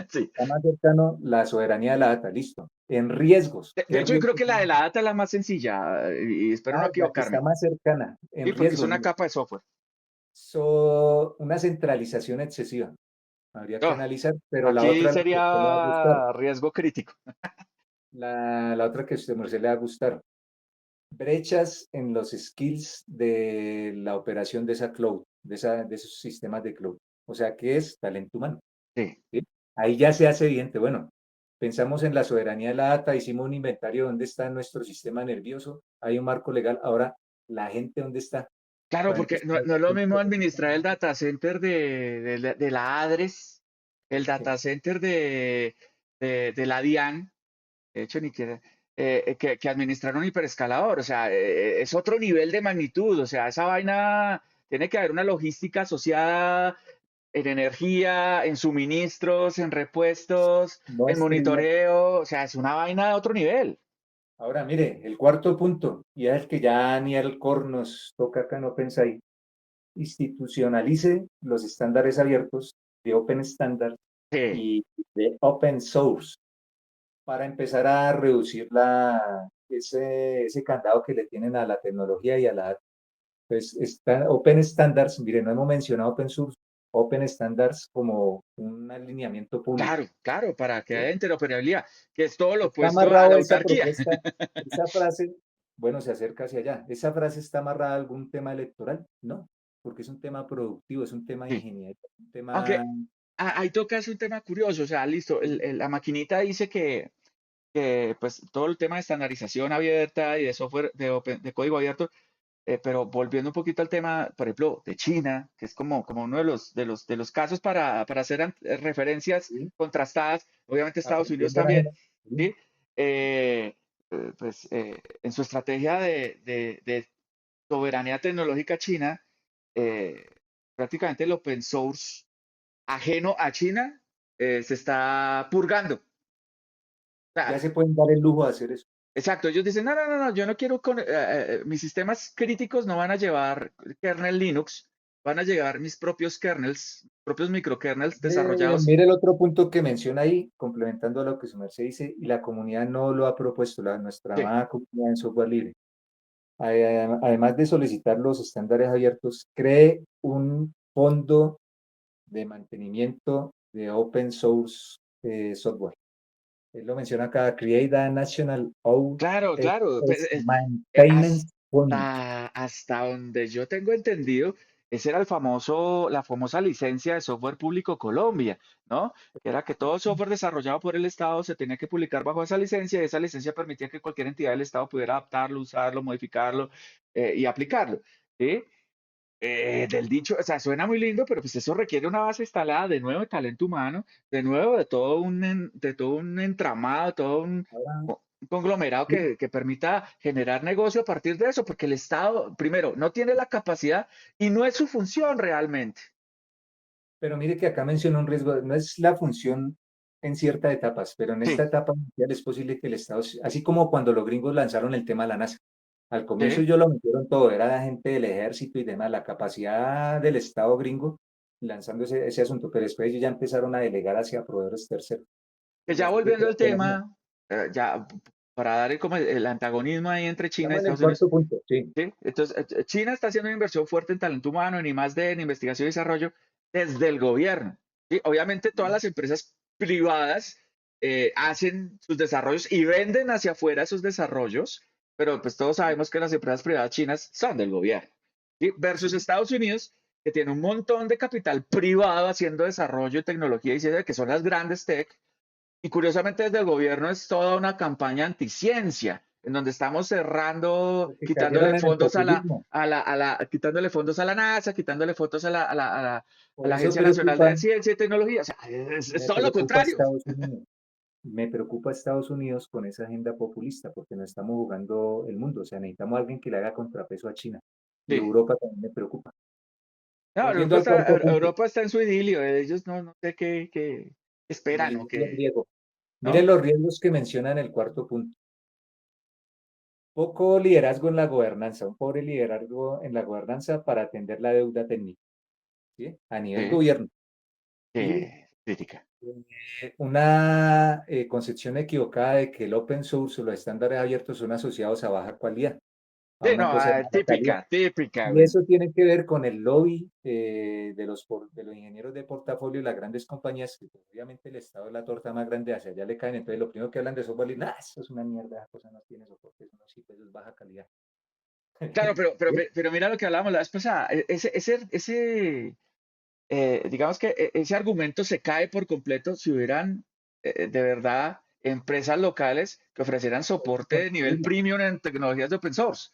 Sí. está más cercano la soberanía de la data, listo. En riesgos, De ¿qué hecho, yo creo riesgos? que la de la data es la más sencilla y espero no La que está equivocarme. más cercana, en Sí, porque es riesgos, una mire, capa de software. una centralización excesiva. Habría que No, analizar, pero la aquí otra, la que a usted le va a gustar, sería riesgo crítico. la otra que a usted Merced, le va a gustar, brechas en los skills de la operación de esa cloud, de esos sistemas de cloud. O sea, ¿qué es talento humano? Sí, ¿Sí? Ahí ya se hace evidente, bueno, pensamos en la soberanía de la data, hicimos un inventario de dónde está nuestro sistema nervioso, hay un marco legal, ahora la gente dónde está claro, para porque empezar. no es lo mismo administrar el data center de la ADRES, el data center de la DIAN, de hecho, ni que administrar un hiperescalador. O sea, es otro nivel de magnitud. O sea, esa vaina tiene que haber una logística asociada en energía, en suministros, en repuestos, No en es trivial. monitoreo. O sea, es una vaina de otro nivel. Ahora, mire, el cuarto punto, y es el que ya Daniel Cor nos toca acá en OpenSite, institucionalice los estándares abiertos de Open Standard Sí. y de Open Source para empezar a reducir ese candado que le tienen a la tecnología y a la. Pues está Open Standards, mire, no hemos mencionado Open Source, Open Standards como un alineamiento público. Claro, claro, para que ¿Sí? haya interoperabilidad, que es todo lo Está opuesto a la amarrado esa autarquía. propuesta, esa frase, bueno, se acerca hacia allá. ¿Esa frase está amarrada a algún tema electoral? No, porque es un tema productivo, es un tema de Sí. ingeniería, un tema. Aunque ahí tocas un tema curioso, o sea, listo, la maquinita dice que pues todo el tema de estandarización abierta y de software de código abierto. Pero volviendo un poquito al tema, por ejemplo, de China, que es como uno de los casos para hacer referencias ¿Sí? contrastadas, obviamente Estados Unidos Aprendiendo en también, ajeno. ¿Sí? ¿sí? Pues en su estrategia de soberanía tecnológica china, eh, prácticamente el open source ajeno a China se está purgando. O Ya sea, se pueden dar el lujo de hacer eso. exacto, ellos dicen, no, no, no, no, yo no quiero, mis sistemas críticos no van a llevar kernel Linux, van a llevar mis propios kernels, propios microkernels desarrollados. Mire el otro punto que menciona ahí, complementando a lo que su merced dice, y la comunidad no lo ha propuesto, nuestra Sí, amada comunidad en software libre. Además de solicitar los estándares abiertos, cree un fondo de mantenimiento de Open Source Software. Él lo menciona acá, Create a National Claro, claro. Maintenance Point. Hasta donde yo tengo entendido, ese era la famosa licencia de software público Colombia, ¿no? Que era que todo software desarrollado por el Estado se tenía que publicar bajo esa licencia y esa licencia permitía que cualquier entidad del Estado pudiera adaptarlo, usarlo, modificarlo y aplicarlo, ¿sí? Del dicho, o sea, suena muy lindo, pero pues eso requiere una base instalada de nuevo de talento humano, de nuevo de todo de todo un entramado, todo Ahora, un conglomerado que permita generar negocio a partir de eso, porque el Estado, primero, no tiene la capacidad y no es su función realmente. pero mire que acá menciona un riesgo, no es la función en ciertas etapas, pero en esta Sí, etapa inicial es posible que el Estado, así como cuando los gringos lanzaron el tema de la NASA, al comienzo sí, ellos lo metieron todo, era la gente del ejército y demás, la capacidad del Estado gringo lanzando ese asunto, pero después ellos ya empezaron a delegar hacia proveedores terceros. que Y ya ya se fue volviendo por al autonomía. tema, ya para dar como el antagonismo ahí entre China y Estamos en el Estados Unidos. cuarto punto, sí. ¿Sí? Entonces, China está haciendo una inversión fuerte en talento humano, en I+D, en investigación y desarrollo, desde el gobierno. ¿Sí? Obviamente, todas las empresas privadas hacen sus desarrollos y venden hacia afuera esos desarrollos, pero pues todos sabemos que las empresas privadas chinas son del gobierno. ¿Sí? Versus Estados Unidos, que tiene un montón de capital privado haciendo desarrollo y tecnología y ciencia, que son las grandes tech, y curiosamente desde el gobierno es toda una campaña anticiencia, en donde estamos cerrando, Porque quitándole cayeron en el fondos populismo. quitándole fondos a la NASA, quitándole fondos a Por la eso Agencia Nacional de preocupa, Ciencia y Tecnología. O sea, es me todo lo preocupa contrario. Estados Unidos. Me preocupa Estados Unidos con esa agenda populista, porque no estamos jugando el mundo. O sea, necesitamos a alguien que le haga contrapeso a China. Y Sí. Europa también me preocupa. No, Volviendo al cuarto punto, Europa está en su idilio. Ellos no sé qué el esperan o idilio qué, griego. Miren ¿no? los riesgos que menciona en el cuarto punto. Poco liderazgo en la gobernanza, un pobre liderazgo en la gobernanza para atender la deuda técnica, ¿sí? A nivel Sí, gobierno. Y crítica. una concepción equivocada de que el open source o los estándares abiertos son asociados a baja calidad, a Sí, una no, cosa de baja calidad. típica, Y güey. eso tiene que ver con el lobby de los ingenieros de portafolio y las grandes compañías, que pues, obviamente el estado es la torta más grande, hacia allá le caen. Entonces, lo primero que hablan de software, es, eso es una mierda, esa cosa no tiene soporte, eso no sirve, eso es baja calidad. Claro, ¿Sí? pero mira lo que hablábamos la vez pasada. Digamos que ese argumento se cae por completo si hubieran de verdad empresas locales que ofrecieran Hay que soporte de nivel construirla, premium en tecnologías de open source.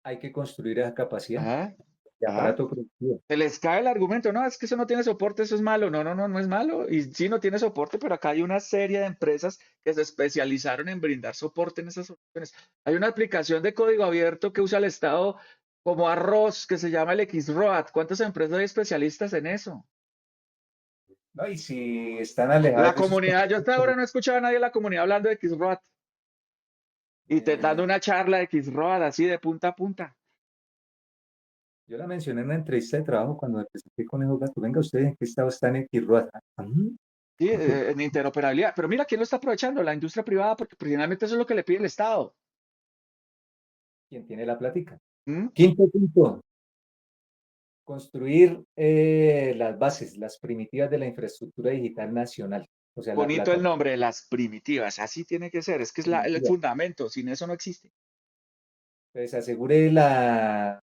hay que construir esa capacidad Ajá, de ajá. aparato productivo. Se les cae el argumento, no, es que eso no tiene soporte, eso es malo. No es malo. Y sí, no tiene soporte, pero acá hay una serie de empresas que se especializaron en brindar soporte en esas soluciones. Hay una aplicación de código abierto que usa el Estado como arroz que se llama el XRoad. ¿Cuántas empresas hay especialistas en eso? ¿No? Y si están La alejadas de sus comunidad, yo hasta competencias, ahora no he escuchado a nadie de la comunidad hablando de XRoad y te dando eh, una charla de XRoad así de punta a punta. yo la mencioné en una entrevista de trabajo cuando me presenté con esos datos. Venga, ¿ustedes en qué estado están en Kirroat? Sí, en interoperabilidad. Pero mira, ¿quién lo está aprovechando? La industria privada, porque finalmente eso es lo que le pide el Estado. ¿Quién tiene la plática? ¿Mm? Quinto punto, construir las bases, las primitivas de la infraestructura digital nacional, o sea, la Bonito el plataforma nombre, las primitivas. Así tiene que ser. Es que es el primitiva. fundamento. Sin eso no existe. Entonces, asegure la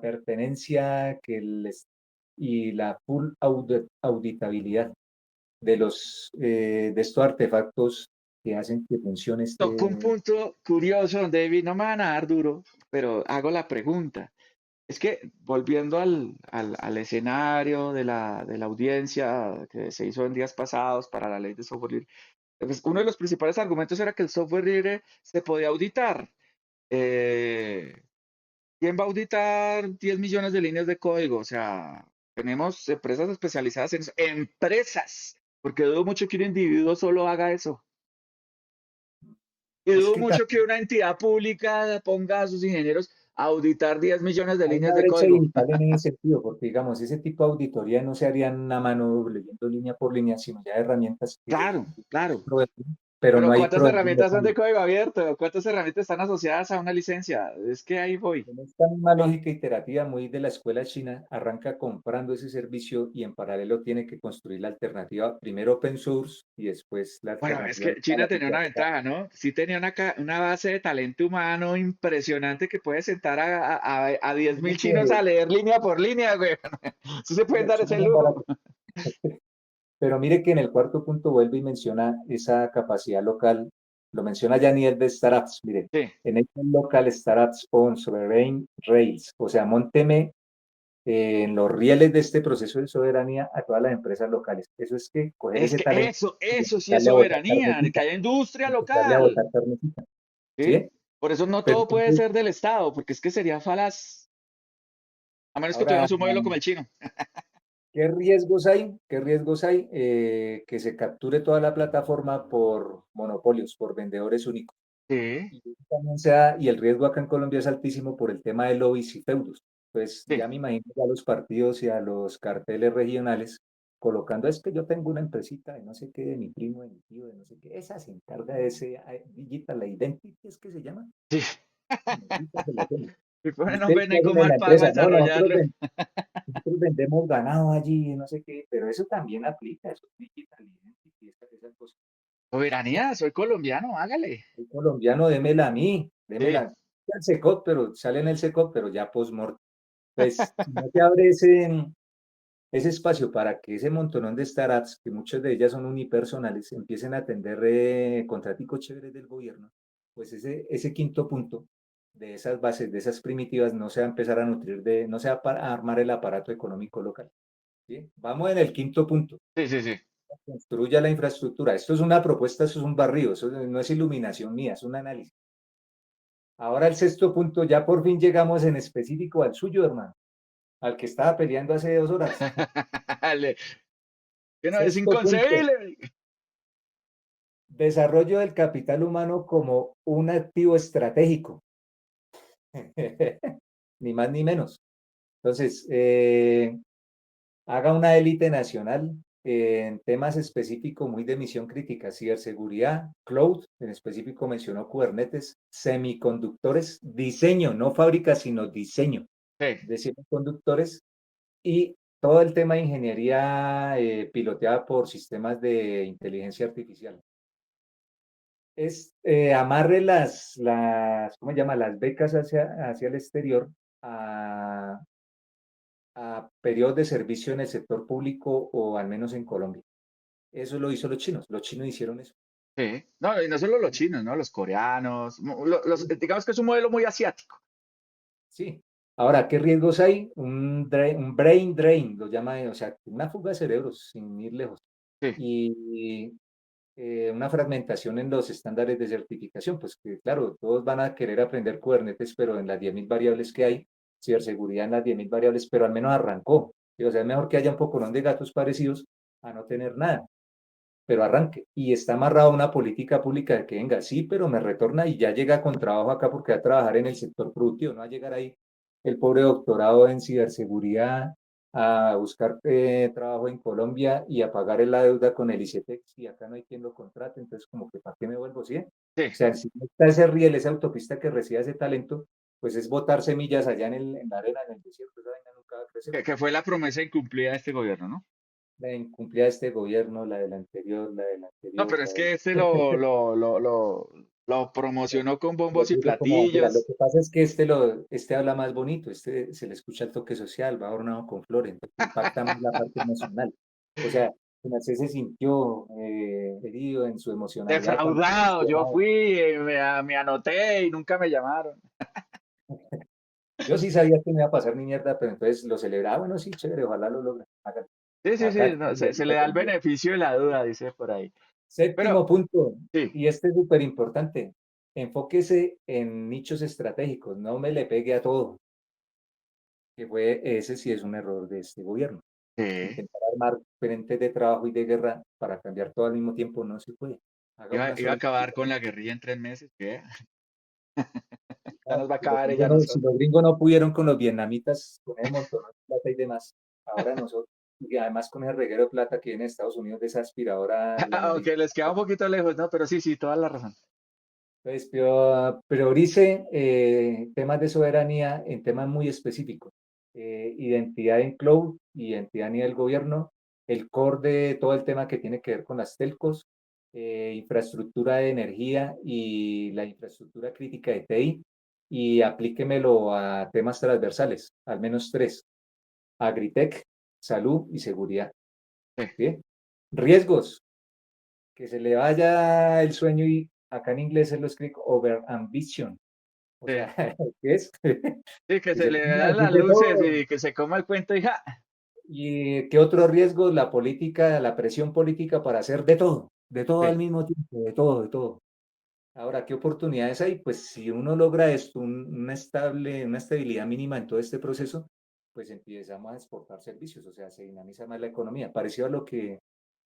pertenencia y la full auditabilidad de estos artefactos que hacen que funcione Tocó un este. punto curioso donde David no me van a dar duro, pero hago la pregunta. Es que volviendo al escenario de la audiencia que se hizo en días pasados para la ley de software libre, pues uno de los principales argumentos era que el software libre se podía auditar. Eh, ¿Quién va a auditar 10 millones de líneas de código? O sea, tenemos empresas especializadas en eso. Empresas, porque dudo mucho que un individuo solo haga eso. Y Es dudo que mucho que una entidad pública ponga a sus ingenieros a auditar 10 millones de hay líneas una de brecha código. digital en ese sentido, porque digamos, ese tipo de auditoría no se harían a mano leyendo línea por línea, sino ya herramientas que Claro, claro. proveen. pero no Pero hay ¿cuántas proveedor herramientas son local. de código abierto? ¿Cuántas herramientas están asociadas a una licencia? Es que ahí voy. En esta misma lógica iterativa, muy de la escuela china, arranca comprando ese servicio y en paralelo tiene que construir la alternativa, primero open source y después la Bueno, es alternativa que a la China tenía una ventaja, ¿no? Sí tenía una base de talento humano impresionante que puede sentar a 10.000 chinos a que leer línea por línea, güey. Sí se pueden dar China ese no es lujo. barato. Pero mire que en el cuarto punto vuelve y menciona esa capacidad local, lo menciona ya a nivel de startups, mire, Sí, en el local startups on sovereign rails, o sea, mónteme en los rieles de este proceso de soberanía a todas las empresas locales. Eso es que coger es ese que talento y eso sí es empezarle a botar soberanía, de que carnecita, haya industria empezarle a local, botar carnecita, ¿sí? ¿sí? Por eso no Pero todo puede entonces, ser del Estado, porque es que sería falaz, a menos que ahora, tuviéramos un modelo como el chino. ¿qué riesgos hay? ¿Qué riesgos hay? Que se capture toda la plataforma por monopolios, por vendedores únicos. Sí, Y, también se da, y el riesgo acá en Colombia es altísimo por el tema de lobbies y feudos. Pues sí. ya me imagino a los partidos y a los carteles regionales colocando, es que yo tengo una empresita de no sé qué, de mi primo, de mi tío, de no sé qué, esa se encarga de ese Digital Identity, ¿es que se llama? Sí. Ahorita se lo hacemos. Y ¿Y ponen un ustedes qué Beneco hacen en mal la pago a empresa? No, desarrollarlo. nosotros vendemos ganado allí, no sé qué, pero eso también aplica, eso es Digital Identity, esas cosas. Soberanía, soy colombiano, hágale. El colombiano, démela a mí, Sí, démela. El SECOT, pero sale en el SECOT, pero ya post-mortem. Pues, si no te abre ese espacio para que ese montonón de startups, que muchas de ellas son unipersonales, empiecen a atender contraticos chéveres del gobierno, pues ese quinto punto de esas bases, de esas primitivas, no se va a empezar a nutrir de, no se va a armar el aparato económico local. ¿Sí? Vamos en el quinto punto. sí, sí, sí. Construya la infraestructura. Esto es una propuesta, esto es un barrido, eso no es iluminación mía, es un análisis. Ahora el sexto punto, ya por fin llegamos en específico al suyo, hermano, al que estaba peleando hace 2 horas. Le- que no, es Sexto punto, inconcebible. desarrollo del capital humano como un activo estratégico, ni más ni menos. Entonces, haga una élite nacional en temas específicos muy de misión crítica, ciberseguridad, cloud, en específico mencionó Kubernetes, semiconductores, diseño, no fábrica, sino diseño Sí, de semiconductores y todo el tema de ingeniería piloteada por sistemas de inteligencia artificial. Es amarre ¿cómo se llama? Las becas hacia el exterior a, a periodos de servicio en el sector público o al menos en Colombia. Eso lo hizo los chinos hicieron eso. sí. No, y no solo los chinos, ¿no? Los coreanos. Digamos que es un modelo muy asiático. Sí. Ahora, ¿qué riesgos hay? Un brain drain, lo llama, o sea, una fuga de cerebros sin ir lejos. Sí, Y una fragmentación en los estándares de certificación, pues que claro, todos van a querer aprender Kubernetes, pero en las 10.000 variables que hay, ciberseguridad en las 10.000 variables, pero al menos arrancó. ¿Sí? O sea, es mejor que haya un poco de gatos parecidos a no tener nada, pero arranque. Y está amarrado a una política pública de que venga, sí, pero me retorna y ya llega con trabajo acá porque va a trabajar en el sector productivo, no va a llegar ahí el pobre doctorado en ciberseguridad a buscar trabajo en Colombia y a pagar la deuda con el ICETEX y acá no hay quien lo contrate, entonces como que ¿para qué me vuelvo? ¿Sí? O sí. sea, si no está ese riel, esa autopista que reciba ese talento, pues es botar semillas allá en la arena, en el desierto, esa vaina nunca va a crecer. Que fue la promesa incumplida de este gobierno, ¿no? La incumplida de este gobierno, la del anterior, la del No, anterior, pero la es del... que este lo promocionó con Lo bombos y digo como bandera. Lo platillos. que pasa es que este habla más bonito, este se le escucha el toque social, va adornado con flores, entonces impacta más la parte emocional. O sea, Mercedes se sintió herido en su emocionalidad cuando fue Defraudado, yo cuestionado. fui, me anoté y nunca me llamaron. Yo sí sabía que me iba a pasar ni mierda, pero entonces lo celebraba, bueno, sí, chévere, ojalá lo logre. Sí, sí, Acá sí, está no, y se le ahorita da el también. beneficio de la duda, dice por ahí. Pero, Séptimo punto, sí, y este es súper importante, enfóquese en nichos estratégicos, no me le pegue a todo, que fue, ese sí es un error de este gobierno. sí, Intentar armar frentes de trabajo y de guerra para cambiar todo al mismo tiempo no se puede. Haga una iba a sola acabar cosa. con la guerrilla en 3 meses, ¿qué? Ya No, nos va a acabar ella a si nosotros. los gringos no pudieron con los vietnamitas, con un montón de plata y demás, ahora nosotros. y además con el reguero de plata que viene de Estados Unidos de esa aspiradora, la Aunque les queda un poquito lejos, ¿no? Pero sí, sí, toda la razón. pues priorice temas de soberanía en temas muy específicos. Identidad en cloud, identidad a nivel gobierno, el core de todo el tema que tiene que ver con las telcos, infraestructura de energía y la infraestructura crítica de TI, y aplíquemelo a temas transversales, al menos tres: agritech, salud y seguridad. Sí, ¿Sí? Riesgos, que se le vaya el sueño y acá en inglés se lo escribo over ambition. O sí. sea, ¿qué es? Sí, que Que se se le ponga a vean decir las de luces todo. y que se coma el cuento y ja. ¿Y qué otro riesgo? La política, la presión política para hacer de todo Sí, al mismo tiempo, de todo, de todo. Ahora, ¿qué oportunidades hay? Pues si uno logra esto, una estabilidad mínima en todo este proceso, pues empezamos a exportar servicios, o sea, se dinamiza más la economía. Parecido a lo que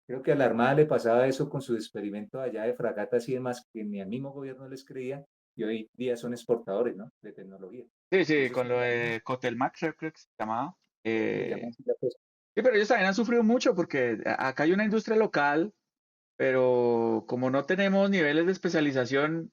creo que a la Armada le pasaba eso con su experimento allá de fragatas y demás, que ni al mismo gobierno les creía, y hoy día son exportadores, ¿no? De tecnología. sí, sí, Entonces, con lo de Cotelmac, creo que se llamaba. se llama Eh, así la cosa. sí, pero ellos también han sufrido mucho porque acá hay una industria local, pero como no tenemos niveles de especialización,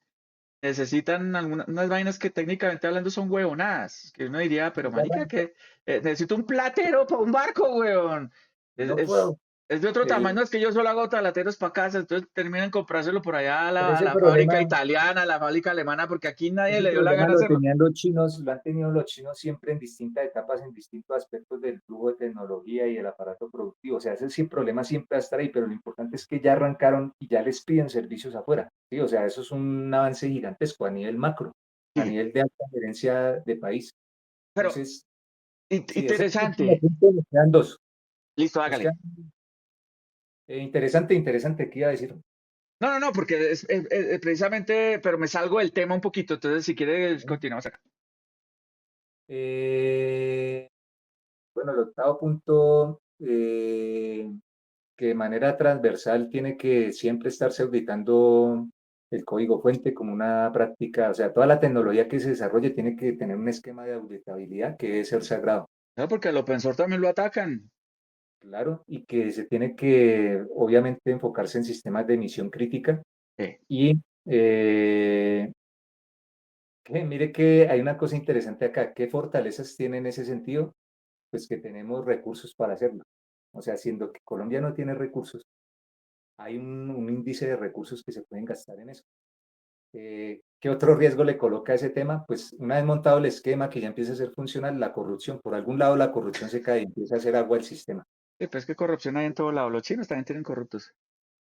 necesitan algunas unas vainas que técnicamente hablando son huevonadas, que uno diría, pero marica, que necesito un platero para un barco, huevón. Es, No es, puedo. es de otro El- tamaño, es que yo solo hago talateros para casa, entonces terminan comprárselo por allá pero a ese la fábrica problema, italiana, a la fábrica alemana, porque aquí nadie ese le dio la problema gana lo hacerlo. tenían los chinos, lo han tenido los chinos siempre en distintas etapas, en distintos aspectos del flujo de tecnología y el aparato productivo. O sea, ese sí, problema siempre va a estar ahí, pero lo importante es que ya arrancaron y ya les piden servicios afuera. Sí, o sea, eso es un avance gigantesco a nivel macro, a Sí, nivel de alta gerencia de país. pero Entonces, sí, ese es el último interesante. punto, nos quedan dos. Listo, Nos hágale. quedan, interesante, interesante, ¿qué iba a decir? No, no, no, porque precisamente, pero me salgo del tema un poquito, entonces si quieres continuamos acá. Eh, bueno, el octavo punto, que de manera transversal tiene que siempre estarse auditando el código fuente como una práctica, o sea, toda la tecnología que se desarrolle tiene que tener un esquema de auditabilidad que debe ser sagrado, No, porque al open source también lo atacan. claro, y que se tiene que, obviamente, enfocarse en sistemas de emisión crítica Sí. y mire que hay una cosa interesante acá. ¿Qué fortalezas tiene en ese sentido? Pues que tenemos recursos para hacerlo. O sea, siendo que Colombia no tiene recursos, hay un índice de recursos que se pueden gastar en eso. ¿Qué otro riesgo le coloca a ese tema? Pues una vez montado el esquema que ya empieza a ser funcional, la corrupción. Por algún lado la corrupción se cae y empieza a hacer agua el sistema, Sí, pues es que corrupción hay en todo lado. Los chinos también tienen corruptos.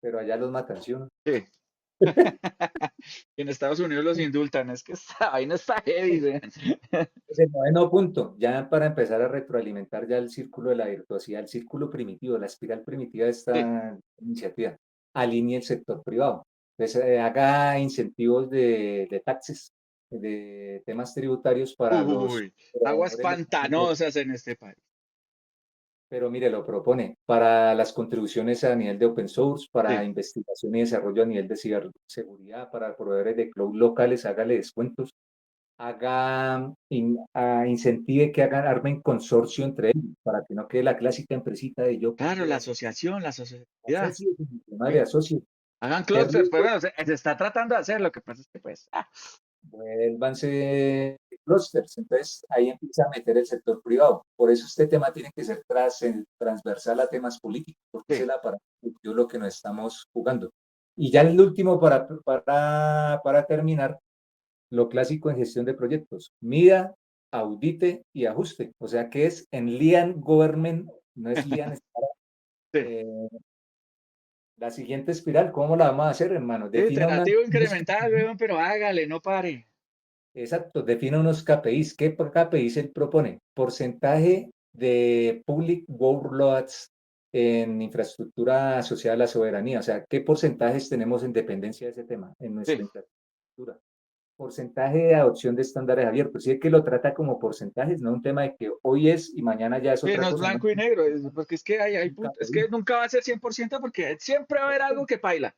pero allá los matan, ¿sí o no? Sí. En Estados Unidos los indultan. Es que esta vaina está heavy, güey. Es el noveno punto, ya para empezar a retroalimentar ya el círculo de la virtuosidad, el círculo primitivo, la espiral primitiva de Sí. esta iniciativa. Alinee el sector privado. Entonces, haga incentivos de taxes, de temas tributarios para los Uy, aguas operadores, pantanosas en este país. pero mire, lo propone para las contribuciones a nivel de open source, para Sí. investigación y desarrollo a nivel de ciberseguridad, para proveedores de cloud locales, hágale descuentos, incentive que hagan, armen consorcio entre ellos, para que no quede la clásica empresita de yo Claro, la quiero asociación, la sociedad. asocio, madre, Sí. asocio. Hagan ¿Qué clusters, pues riesgo? bueno, se está tratando de hacer, lo que pasa es que pues, Vuélvanse clusters. Entonces ahí empieza a meter el sector privado. Por eso este tema tiene que ser transversal a temas políticos, porque es sí, el aparato político lo que nos estamos jugando. Y ya el último para terminar, lo clásico en gestión de proyectos: mida, audite y ajuste. O sea que es en Lean Government, no es Lean Startup. sí. Eh, la siguiente espiral, ¿cómo la vamos a hacer, hermano? Sí, Defina iterativo incremental, weón, pero hágale, no pare. exacto, defina unos KPIs. ¿Qué KPIs él propone? Porcentaje de public workloads en infraestructura asociada a la soberanía. O sea, ¿qué porcentajes tenemos en dependencia de ese tema en nuestra Sí, infraestructura? Porcentaje de adopción de estándares abiertos. Sí, es que lo trata como porcentajes, no un tema de que hoy es y mañana ya es sí, otra no es cosa, ¿no? blanco y negro, porque es que Un es KPI. que nunca va a ser 100% porque siempre va a haber algo que paila.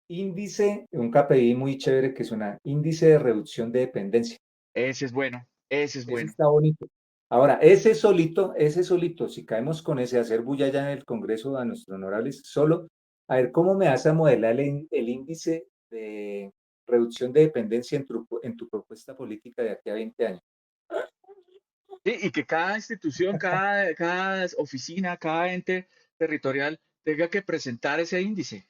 Índice, un KPI muy chévere que es una índice de reducción de dependencia. Ese es bueno, ese es Ese bueno. está bonito. Ahora, ese solito, si caemos con ese hacer bulla ya en el Congreso a nuestros honorables, solo, a ver, ¿cómo me vas a modelar el índice de reducción de dependencia en tu propuesta política de aquí a 20 años? Sí, y que cada institución, cada oficina, cada ente territorial tenga que presentar ese índice.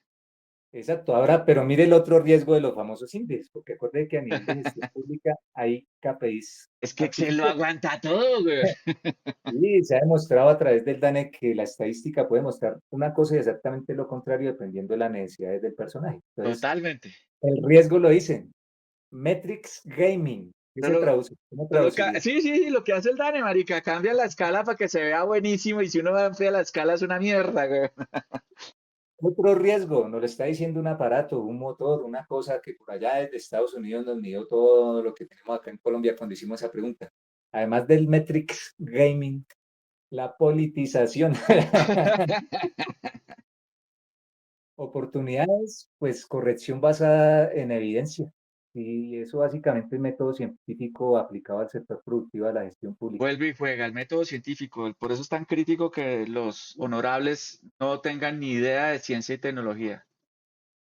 Exacto. Ahora, pero mire el otro riesgo de los famosos índices, porque acuerde que a nivel de gestión pública hay KPIs Es que Excel lo artificiales. aguanta todo, güey. Y se ha demostrado a través del DANE que la estadística puede mostrar una cosa y exactamente lo contrario dependiendo de las necesidades del personaje. Entonces, Totalmente. el riesgo lo dicen. Metrics Gaming. ¿Qué se Solo, traduce? ¿Cómo traduciría? sí, sí, sí, lo que hace el Dane, marica, cambia la escala para que se vea buenísimo y si uno amplía la escala es una mierda, güey. Otro riesgo, nos lo está diciendo un aparato, un motor, una cosa que por allá desde Estados Unidos nos midió todo lo que tenemos acá en Colombia cuando hicimos esa pregunta. Además del Metrics Gaming, la politización. Oportunidades, pues corrección basada en evidencia. Y eso básicamente es método científico aplicado al sector productivo de la gestión pública. Vuelve y juega el método científico. Por eso es tan crítico que los honorables no tengan ni idea de ciencia y tecnología.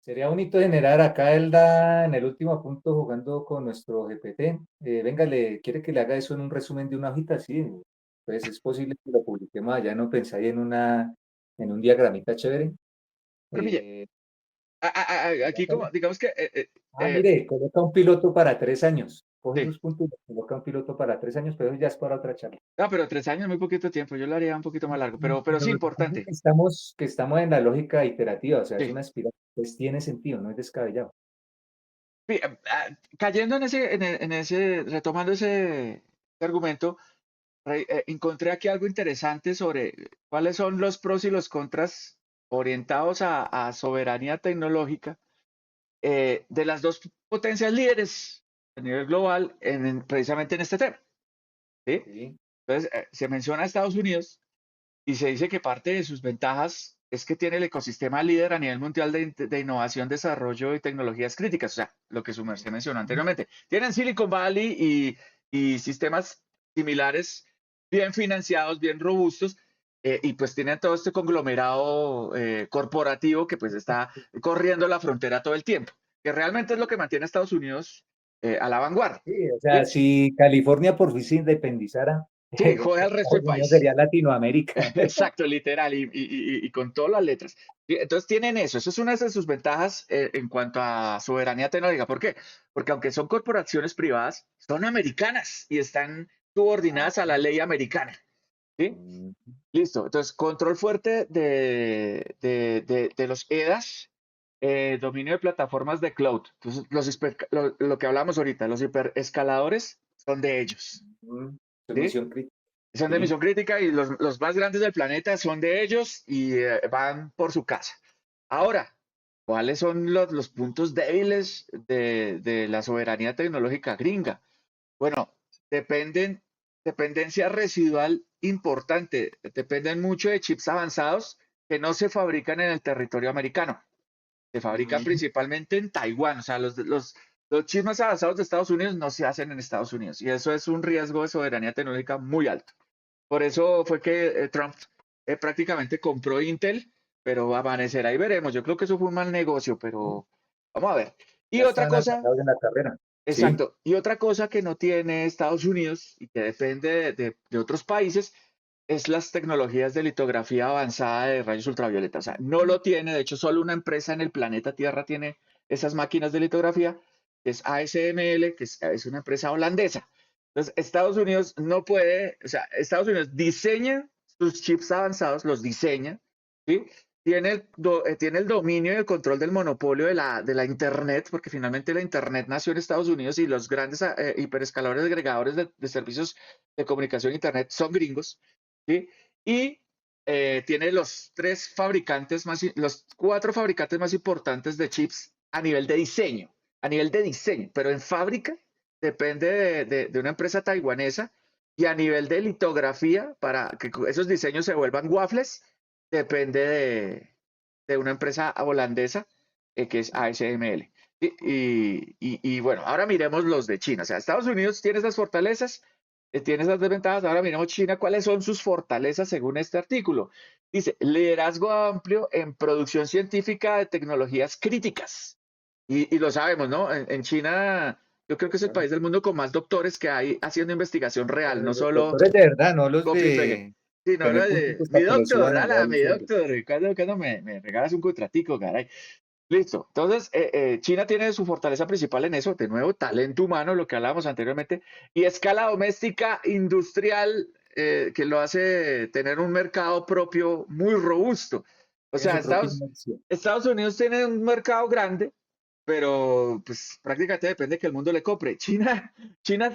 Sería bonito generar acá él da en el último punto jugando con nuestro GPT. Venga, ¿quiere que le haga eso en un resumen de una hojita? Sí, pues es posible que lo publiquemos allá, ¿no pensáis en un diagramita chévere? Pero pille, Eh, aquí como, digamos que, mire, coloca un piloto para 3 años. Coge sí. esos puntos y coloca un piloto para 3 años, pero eso ya es para otra charla. No, pero 3 años es muy poquito tiempo. Yo lo haría un poquito más largo, pero Pero sí lo que pasa es importante. que estamos en la lógica iterativa, o sea, es Sí. una espiral, pues tiene sentido, no es descabellado. Cayendo en ese, retomando ese argumento, encontré aquí algo interesante sobre cuáles son los pros y los contras orientados a soberanía tecnológica de las dos potencias líderes a nivel global precisamente en este tema. ¿Sí? Sí, Entonces, se menciona a Estados Unidos y se dice que parte de sus ventajas es que tiene el ecosistema líder a nivel mundial de innovación, desarrollo y tecnologías críticas, o sea, lo que su merced mencionó anteriormente. Tienen Silicon Valley y sistemas similares, bien financiados, bien robustos, y pues tienen todo este conglomerado corporativo que pues está corriendo la frontera todo el tiempo, que realmente es lo que mantiene a Estados Unidos a la vanguardia. sí, o sea, ¿Sí? si California por fin se independizara, Sí, jode al resto del Estados Unidos país. sería Latinoamérica. Exacto, literal, y con todas las letras. Y entonces tienen eso es una de sus ventajas en cuanto a soberanía tecnológica. ¿Por qué? Porque aunque son corporaciones privadas, son americanas y están Ah, subordinadas a la ley americana. ¿Sí? mm, Listo. Entonces, control fuerte de los EDAs, dominio de plataformas de cloud. Entonces, lo que hablamos ahorita, los hiperescaladores son de ellos. mm, es ¿Sí? misión crítica, Son de sí. misión crítica y los más grandes del planeta son de ellos y van por su casa. Ahora, ¿cuáles son los puntos débiles de la soberanía tecnológica gringa? Bueno, dependencia residual importante, dependen mucho de chips avanzados que no se fabrican en el territorio americano, se fabrican Mm, principalmente en Taiwán, o sea, los chips más avanzados de Estados Unidos no se hacen en Estados Unidos y eso es un riesgo de soberanía tecnológica muy alto. Por eso fue que Trump prácticamente compró Intel, pero amanecerá y veremos. Yo creo que eso fue un mal negocio, pero vamos a ver. Y ya otra están cosa, atrasados en la carrera, sí. exacto, y otra cosa que no tiene Estados Unidos y que depende de otros países es las tecnologías de litografía avanzada de rayos ultravioleta. O sea, no lo tiene, de hecho, solo una empresa en el planeta Tierra tiene esas máquinas de litografía, que es ASML, que es una empresa holandesa. Entonces, Estados Unidos no puede, o sea, Estados Unidos diseña sus chips avanzados, los diseña, ¿sí? Tiene el dominio y el control del monopolio de la Internet, porque finalmente la Internet nació en Estados Unidos y los grandes hiperescaladores agregadores de servicios de comunicación Internet son gringos, ¿sí? Y tiene los 4 fabricantes más importantes de chips a nivel de diseño, pero en fábrica depende de una empresa taiwanesa y a nivel de litografía, para que esos diseños se vuelvan waffles, depende de una empresa holandesa que es ASML. Y bueno, ahora miremos los de China. O sea, Estados Unidos tiene esas fortalezas, tiene esas desventajas. Ahora miremos China, ¿cuáles son sus fortalezas según este artículo? Dice, liderazgo amplio en producción científica de tecnologías críticas. Y lo sabemos, ¿no? En China, yo creo que es el Claro. país del mundo con más doctores que hay haciendo investigación Pero real, de no los solo doctores de verdad, no los copy-pegue. de Sí, no, no, tener punticos mi para que lo doctor, suban allá ala, el mi sueldo. doctor, ¿cuándo me regalas un contratico, caray? Listo. Entonces, China tiene su fortaleza principal en eso, de nuevo, talento humano, lo que hablábamos anteriormente, y escala doméstica industrial que lo hace tener un mercado propio muy robusto. O Tiene sea, su propia inercia. Estados Unidos tiene un mercado grande, pero pues prácticamente depende que el mundo le compre. China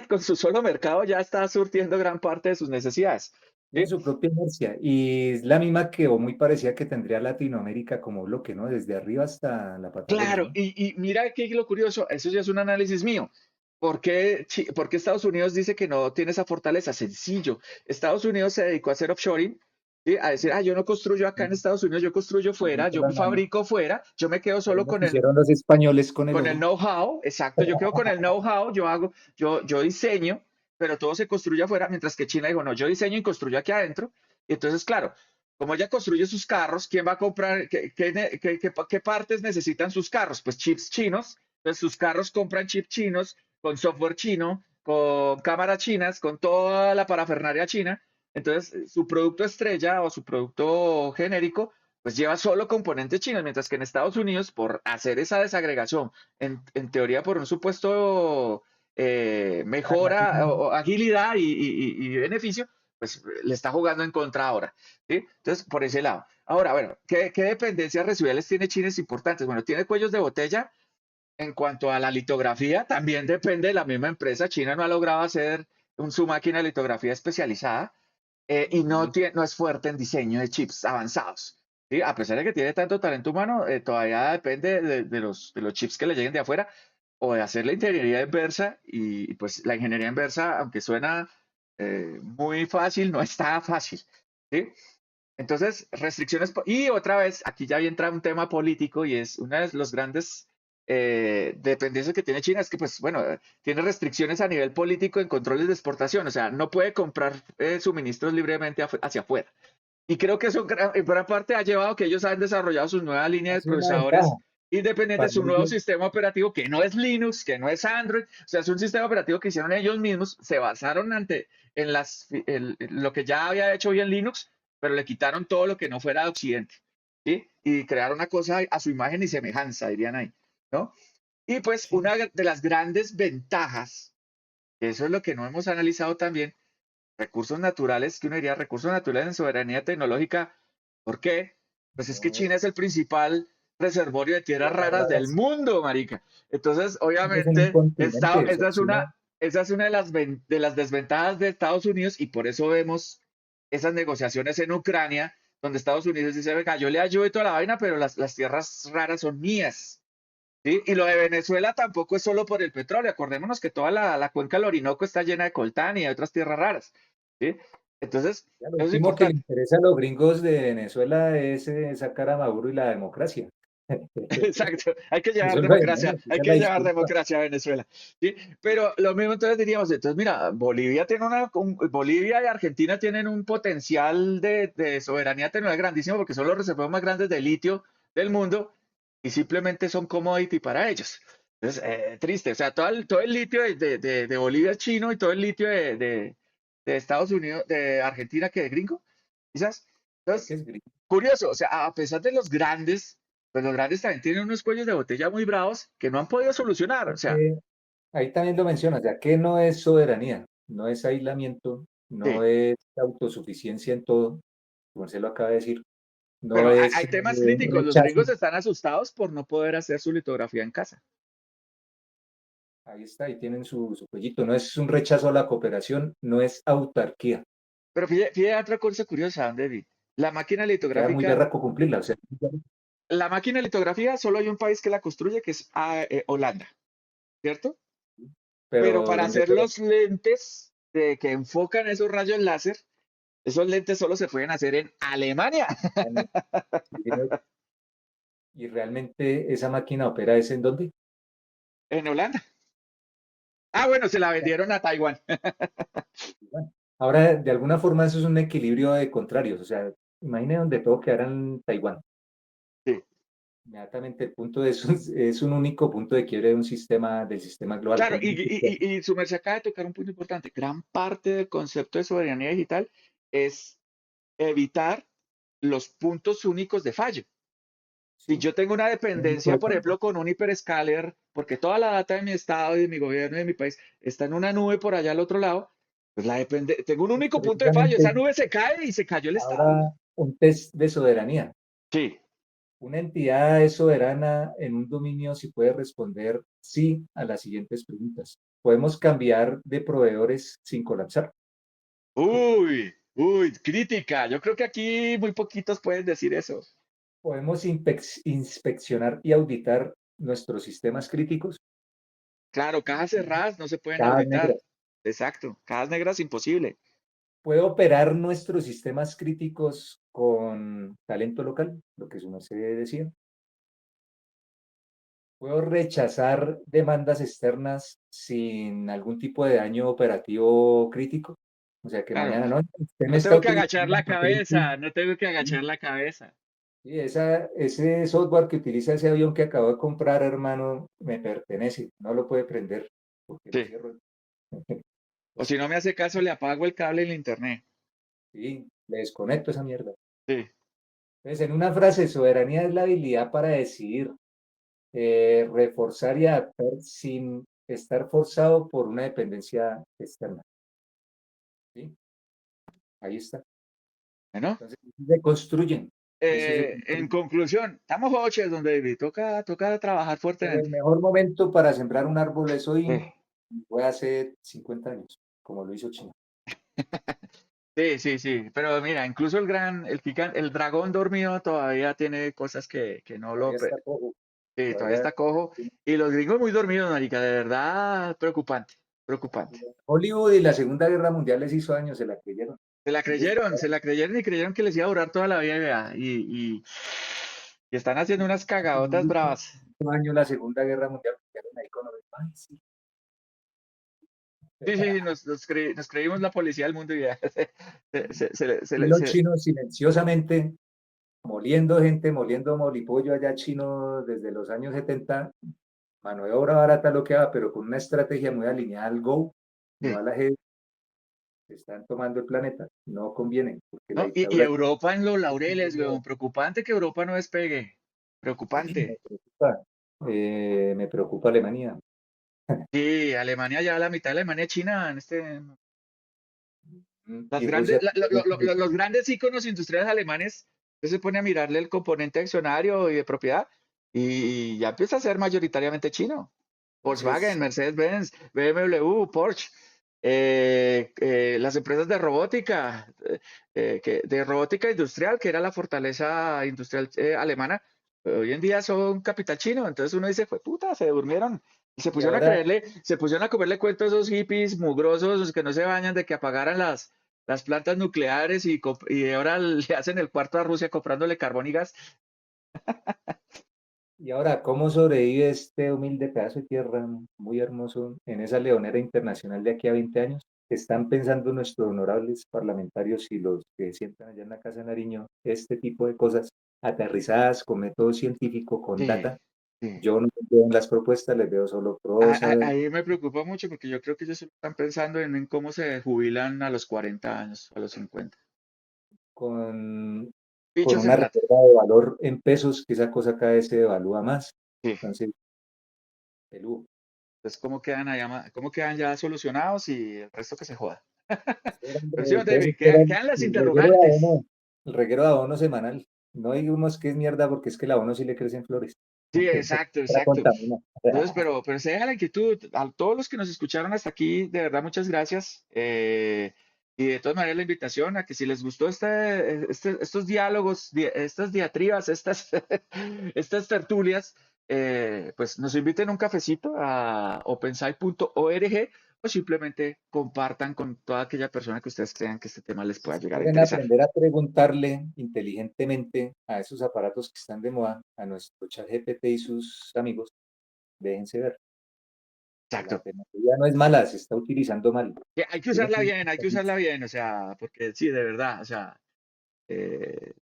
con su solo mercado ya está surtiendo gran parte de sus necesidades. Tiene ¿Sí? su propia inercia. Y es la misma que, o muy parecida que tendría Latinoamérica como bloque, ¿no? Desde arriba hasta la Patagonia, Claro, ¿no? y mira qué es lo curioso, eso ya es un análisis mío. ¿Por qué Estados Unidos dice que no tiene esa fortaleza? Sencillo. Estados Unidos se dedicó a hacer offshoring, ¿sí? A decir, yo no construyo acá en Sí, Estados Unidos, yo construyo no fuera, meto yo la mano. fabrico fuera, yo me quedo Lo solo mismo que hicieron los españoles con el con el oro. know-how, exacto, yo quedo con el know-how, yo diseño, pero todo se construye afuera, mientras que China dijo, no, yo diseño y construyo aquí adentro. Y entonces, claro, como ella construye sus carros, ¿quién va a comprar? ¿Qué partes necesitan sus carros? Pues chips chinos. Entonces sus carros compran chips chinos, con software chino, con cámaras chinas, con toda la parafernaria china. Entonces, su producto estrella o su producto genérico pues lleva solo componentes chinos, mientras que en Estados Unidos, por hacer esa desagregación, en teoría por un supuesto mejora o agilidad y beneficio, pues le está jugando en contra ahora. ¿Sí? Entonces, por ese lado. Ahora, bueno, ¿qué dependencias residuales tiene China es importantes? Bueno, tiene cuellos de botella. En cuanto a la litografía, también depende de la misma empresa. China no ha logrado hacer su máquina de litografía especializada y Ujú. no es fuerte en diseño de chips avanzados. ¿Sí? A pesar de que tiene tanto talento humano, todavía depende de los chips que le lleguen de afuera o de hacer la ingeniería inversa. Y, pues la ingeniería inversa, aunque suena muy fácil, no está fácil. ¿Sí? Entonces, restricciones. Y otra vez, aquí ya entra un tema político y es una de los grandes dependencias que tiene China, es que, pues, bueno, tiene restricciones a nivel político en controles de exportación, o sea, no puede comprar suministros libremente hacia afuera. Y creo que eso en gran parte ha llevado a que ellos han desarrollado sus nuevas líneas Ha de sido una ventaja procesadores independientes, para su nuevo ellos. sistema operativo que no es Linux, que no es Android, o sea, es un sistema operativo que hicieron ellos mismos, se basaron en lo que ya había hecho bien Linux, pero le quitaron todo lo que no fuera de Occidente, ¿sí? Y crearon una cosa a su imagen y semejanza, dirían ahí, ¿no? Y pues Sí. una de las grandes ventajas, que eso es lo que no hemos analizado también, recursos naturales, que uno diría recursos naturales en soberanía tecnológica. ¿Por qué? Pues es que No, China es el principal reservorio de tierras tierras raras del raras. mundo, marica. Entonces, Ellos son un obviamente, continente, o sea, China. esa es una de las desventajas de Estados Unidos y por eso vemos esas negociaciones en Ucrania, donde Estados Unidos dice, venga, yo le ayudo y toda la vaina, pero las tierras raras son mías. ¿Sí? Y lo de Venezuela tampoco es solo por el petróleo. Acordémonos que toda la cuenca del Orinoco está llena de coltán y de otras tierras raras. ¿Sí? Entonces, Ya, lo eso es último que le importante. interesa a los gringos de Venezuela es sacar a Maduro y la democracia. Exacto. Hay que llevar Eso es lo de democracia. menos, Hay esa es la que llevar disculpa. democracia a Venezuela. ¿Sí? Pero lo mismo entonces diríamos, entonces mira, Bolivia y Argentina tienen un potencial de soberanía tecnológica grandísimo porque son los reservorios más grandes de litio del mundo y simplemente son commodity para ellos. Entonces, triste. O sea, todo el litio de Bolivia es chino y todo el litio de Estados Unidos, de Argentina, que es gringo, quizás. Creo que Entonces, es gringo. curioso, o sea, a pesar de los grandes, pues los grandes también tienen unos cuellos de botella muy bravos que no han podido solucionar. O sea, Porque ahí también lo mencionas, ya que no es soberanía, no es aislamiento, no sí. es autosuficiencia en todo, como se lo acaba de decir, no Bueno, hay, es hay temas un críticos. Los rechazo. gringos están asustados por no poder hacer su litografía en casa. Ahí está, ahí tienen su cuellito. No es un rechazo a la cooperación, no es autarquía. Pero fíjate otra cosa curiosa, David. La máquina Queda muy litográfica, berraco cumplirla. O sea, la máquina litografía solo hay un país que la construye, que es Holanda, ¿cierto? Pero pero para donde hacer fuera. los lentes que enfocan esos rayos láser, esos lentes solo se pueden hacer en Alemania, Y realmente esa máquina opera es en dónde? en Holanda. Ah, bueno, se la vendieron a Taiwán. Bueno, ahora, de alguna forma, eso es un equilibrio de contrarios. O sea, imagine donde todo quedara en Taiwán. Sí. Inmediatamente el punto es un único punto de quiebre de un sistema, del sistema global. Claro, Como y su merced acaba de tocar un punto importante. Gran parte del concepto de soberanía digital es evitar los puntos únicos de fallo. Si sí, yo tengo una único dependencia, de por control. ejemplo, con un hiperescaler, porque toda la data de mi estado y de mi gobierno y de mi país está en una nube por allá al otro lado, pues tengo un único punto de fallo. Esa Precisamente nube se cae y se cayó el estado. ahora un test de soberanía. Sí, Una entidad es soberana en un dominio si puede responder sí a las siguientes preguntas. Podemos cambiar de proveedores sin colapsar. uy, crítica. Yo creo que aquí muy poquitos pueden decir eso. Podemos inspeccionar y auditar nuestros sistemas críticos. Claro, cajas cerradas no se pueden Cajas auditar. negras. Exacto, cajas negras imposible. Puede operar nuestros sistemas críticos con talento local, lo que su merced decía. Puedo rechazar demandas externas sin algún tipo de daño operativo crítico. O sea, que Claro, mañana no, usted me no está tengo que agachar utilizando la la patente. cabeza, no tengo que Sí, agachar la cabeza. sí, ese software que utiliza ese avión que acabo de comprar, hermano, me pertenece. No lo puede prender porque lo Sí. cierro. O si no me hace caso, le apago el cable y el internet. Sí, le desconecto esa mierda. Sí, Entonces, en una frase, soberanía es la habilidad para decidir, reforzar y adaptar sin estar forzado por una dependencia externa. ¿Sí? Ahí está. bueno. Entonces, se construyen. Eso se En construye. conclusión, estamos oches, don David. Toca trabajar Pero el fuertemente. mejor momento para sembrar un árbol es hoy, Sí, fue hace 50 años, como lo hizo China. sí. Pero mira, incluso el dragón dormido todavía tiene cosas que no Todavía está poco. sí, todavía Todavía. está cojo. Y los gringos muy dormidos, marica, de verdad, preocupante, preocupante. Hollywood y la Segunda Guerra Mundial les hizo años, se la creyeron. Ellos Se la creyeron y creyeron que les iba a durar toda la vida, y vea, y están haciendo unas cagadotas bravas. un año la Segunda Guerra Mundial, quedaron ahí con los, ay, sí. Sí, nos creímos la policía del mundo y ya. Y los chinos silenciosamente moliendo gente, moliendo molipollo allá chino desde los años 70, mano de obra barata lo que va, pero con una estrategia muy alineada al Go, no sí. a la G, están tomando el planeta. No conviene, porque la ¿No? Y dictadura Europa en los es laureles, weón. Preocupante que Europa no despegue. me Preocupante. preocupa. Me preocupa Alemania. Sí, Alemania ya la mitad de Alemania es China en las Y grandes, Rusia. los grandes íconos industriales alemanes, usted se pone a mirarle el componente accionario y de propiedad y ya empieza a ser mayoritariamente chino. Volkswagen, Entonces, Mercedes-Benz, BMW, Porsche, las empresas de robótica, de robótica industrial, que era la fortaleza industrial alemana, hoy en día son capital chino. Entonces uno dice, fue puta, se durmieron. Y y ahora, se pusieron a comerle cuento a esos hippies mugrosos, los que no se bañan de que apagaran las plantas nucleares y ahora le hacen el cuarto a Rusia comprándole carbón y gas. ¿Cómo sobrevive este humilde pedazo de tierra muy hermoso en esa leonera internacional de aquí a 20 años? ¿Están pensando nuestros honorables parlamentarios y los que sientan allá en la Casa de Nariño este tipo de cosas aterrizadas con método científico, con Sí, data? sí. Yo no veo en las propuestas, les veo solo prosas, Ahí me preocupa mucho porque yo creo que ellos solo están pensando en cómo se jubilan a los 40 años, a los 50. con, con Pichos en una plata. reserva de valor en pesos, que esa cosa cada vez se devalúa más. Sí. Entonces, peludo. Entonces, cómo quedan ya solucionados y el resto que se joda? Pero sí, don Entonces David, espera quedan las el reguero de interrogantes. abono, el reguero de abono semanal. No digamos que es mierda porque es que el abono sí le crecen flores. Sí, exacto, La exacto. contamina. Entonces, pero se deja la inquietud. A todos los que nos escucharon hasta aquí, de verdad, muchas gracias. Y de todas maneras, la invitación a que si les gustó estos diálogos, estas diatribas, estas tertulias, pues nos inviten a un cafecito a opensci.org o simplemente compartan con toda aquella persona que ustedes crean que este tema les pueda Si llegar a quieren interesar. aprender a preguntarle inteligentemente a esos aparatos que están de moda, a nuestro chat GPT y sus amigos, déjense ver. que la exacto. tecnología no es mala, se está utilizando mal. Que hay que Tiene usarla que bien, hay que usarla bien, o sea, porque sí, de verdad, o sea,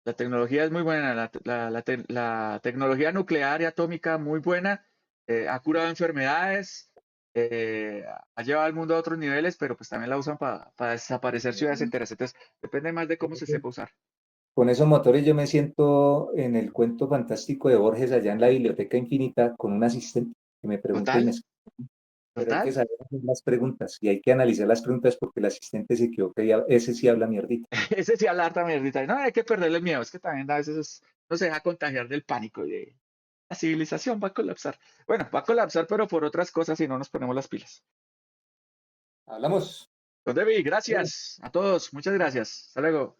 la tecnología es muy buena, la tecnología nuclear y atómica muy buena, ha curado enfermedades, ha llevado al mundo a otros niveles, pero pues también la usan para desaparecer ciudades enteras. Entonces, depende más de cómo se sepa usar. con esos motores yo me siento en el cuento fantástico de Borges allá en la Biblioteca Infinita con un asistente que me pregunta y Total, me escucha, pero hay que total. saber hacer las preguntas y hay que analizar las preguntas porque el asistente se equivoca y ese sí habla mierdita. Ese sí habla harta mierdita. No, hay que perderle el miedo. Es que también a veces no se deja contagiar del pánico y de la civilización va a colapsar. Bueno, va a colapsar, pero por otras cosas si no nos ponemos las pilas. Hablamos. Don Debbie, gracias a todos. Muchas gracias. Hasta luego.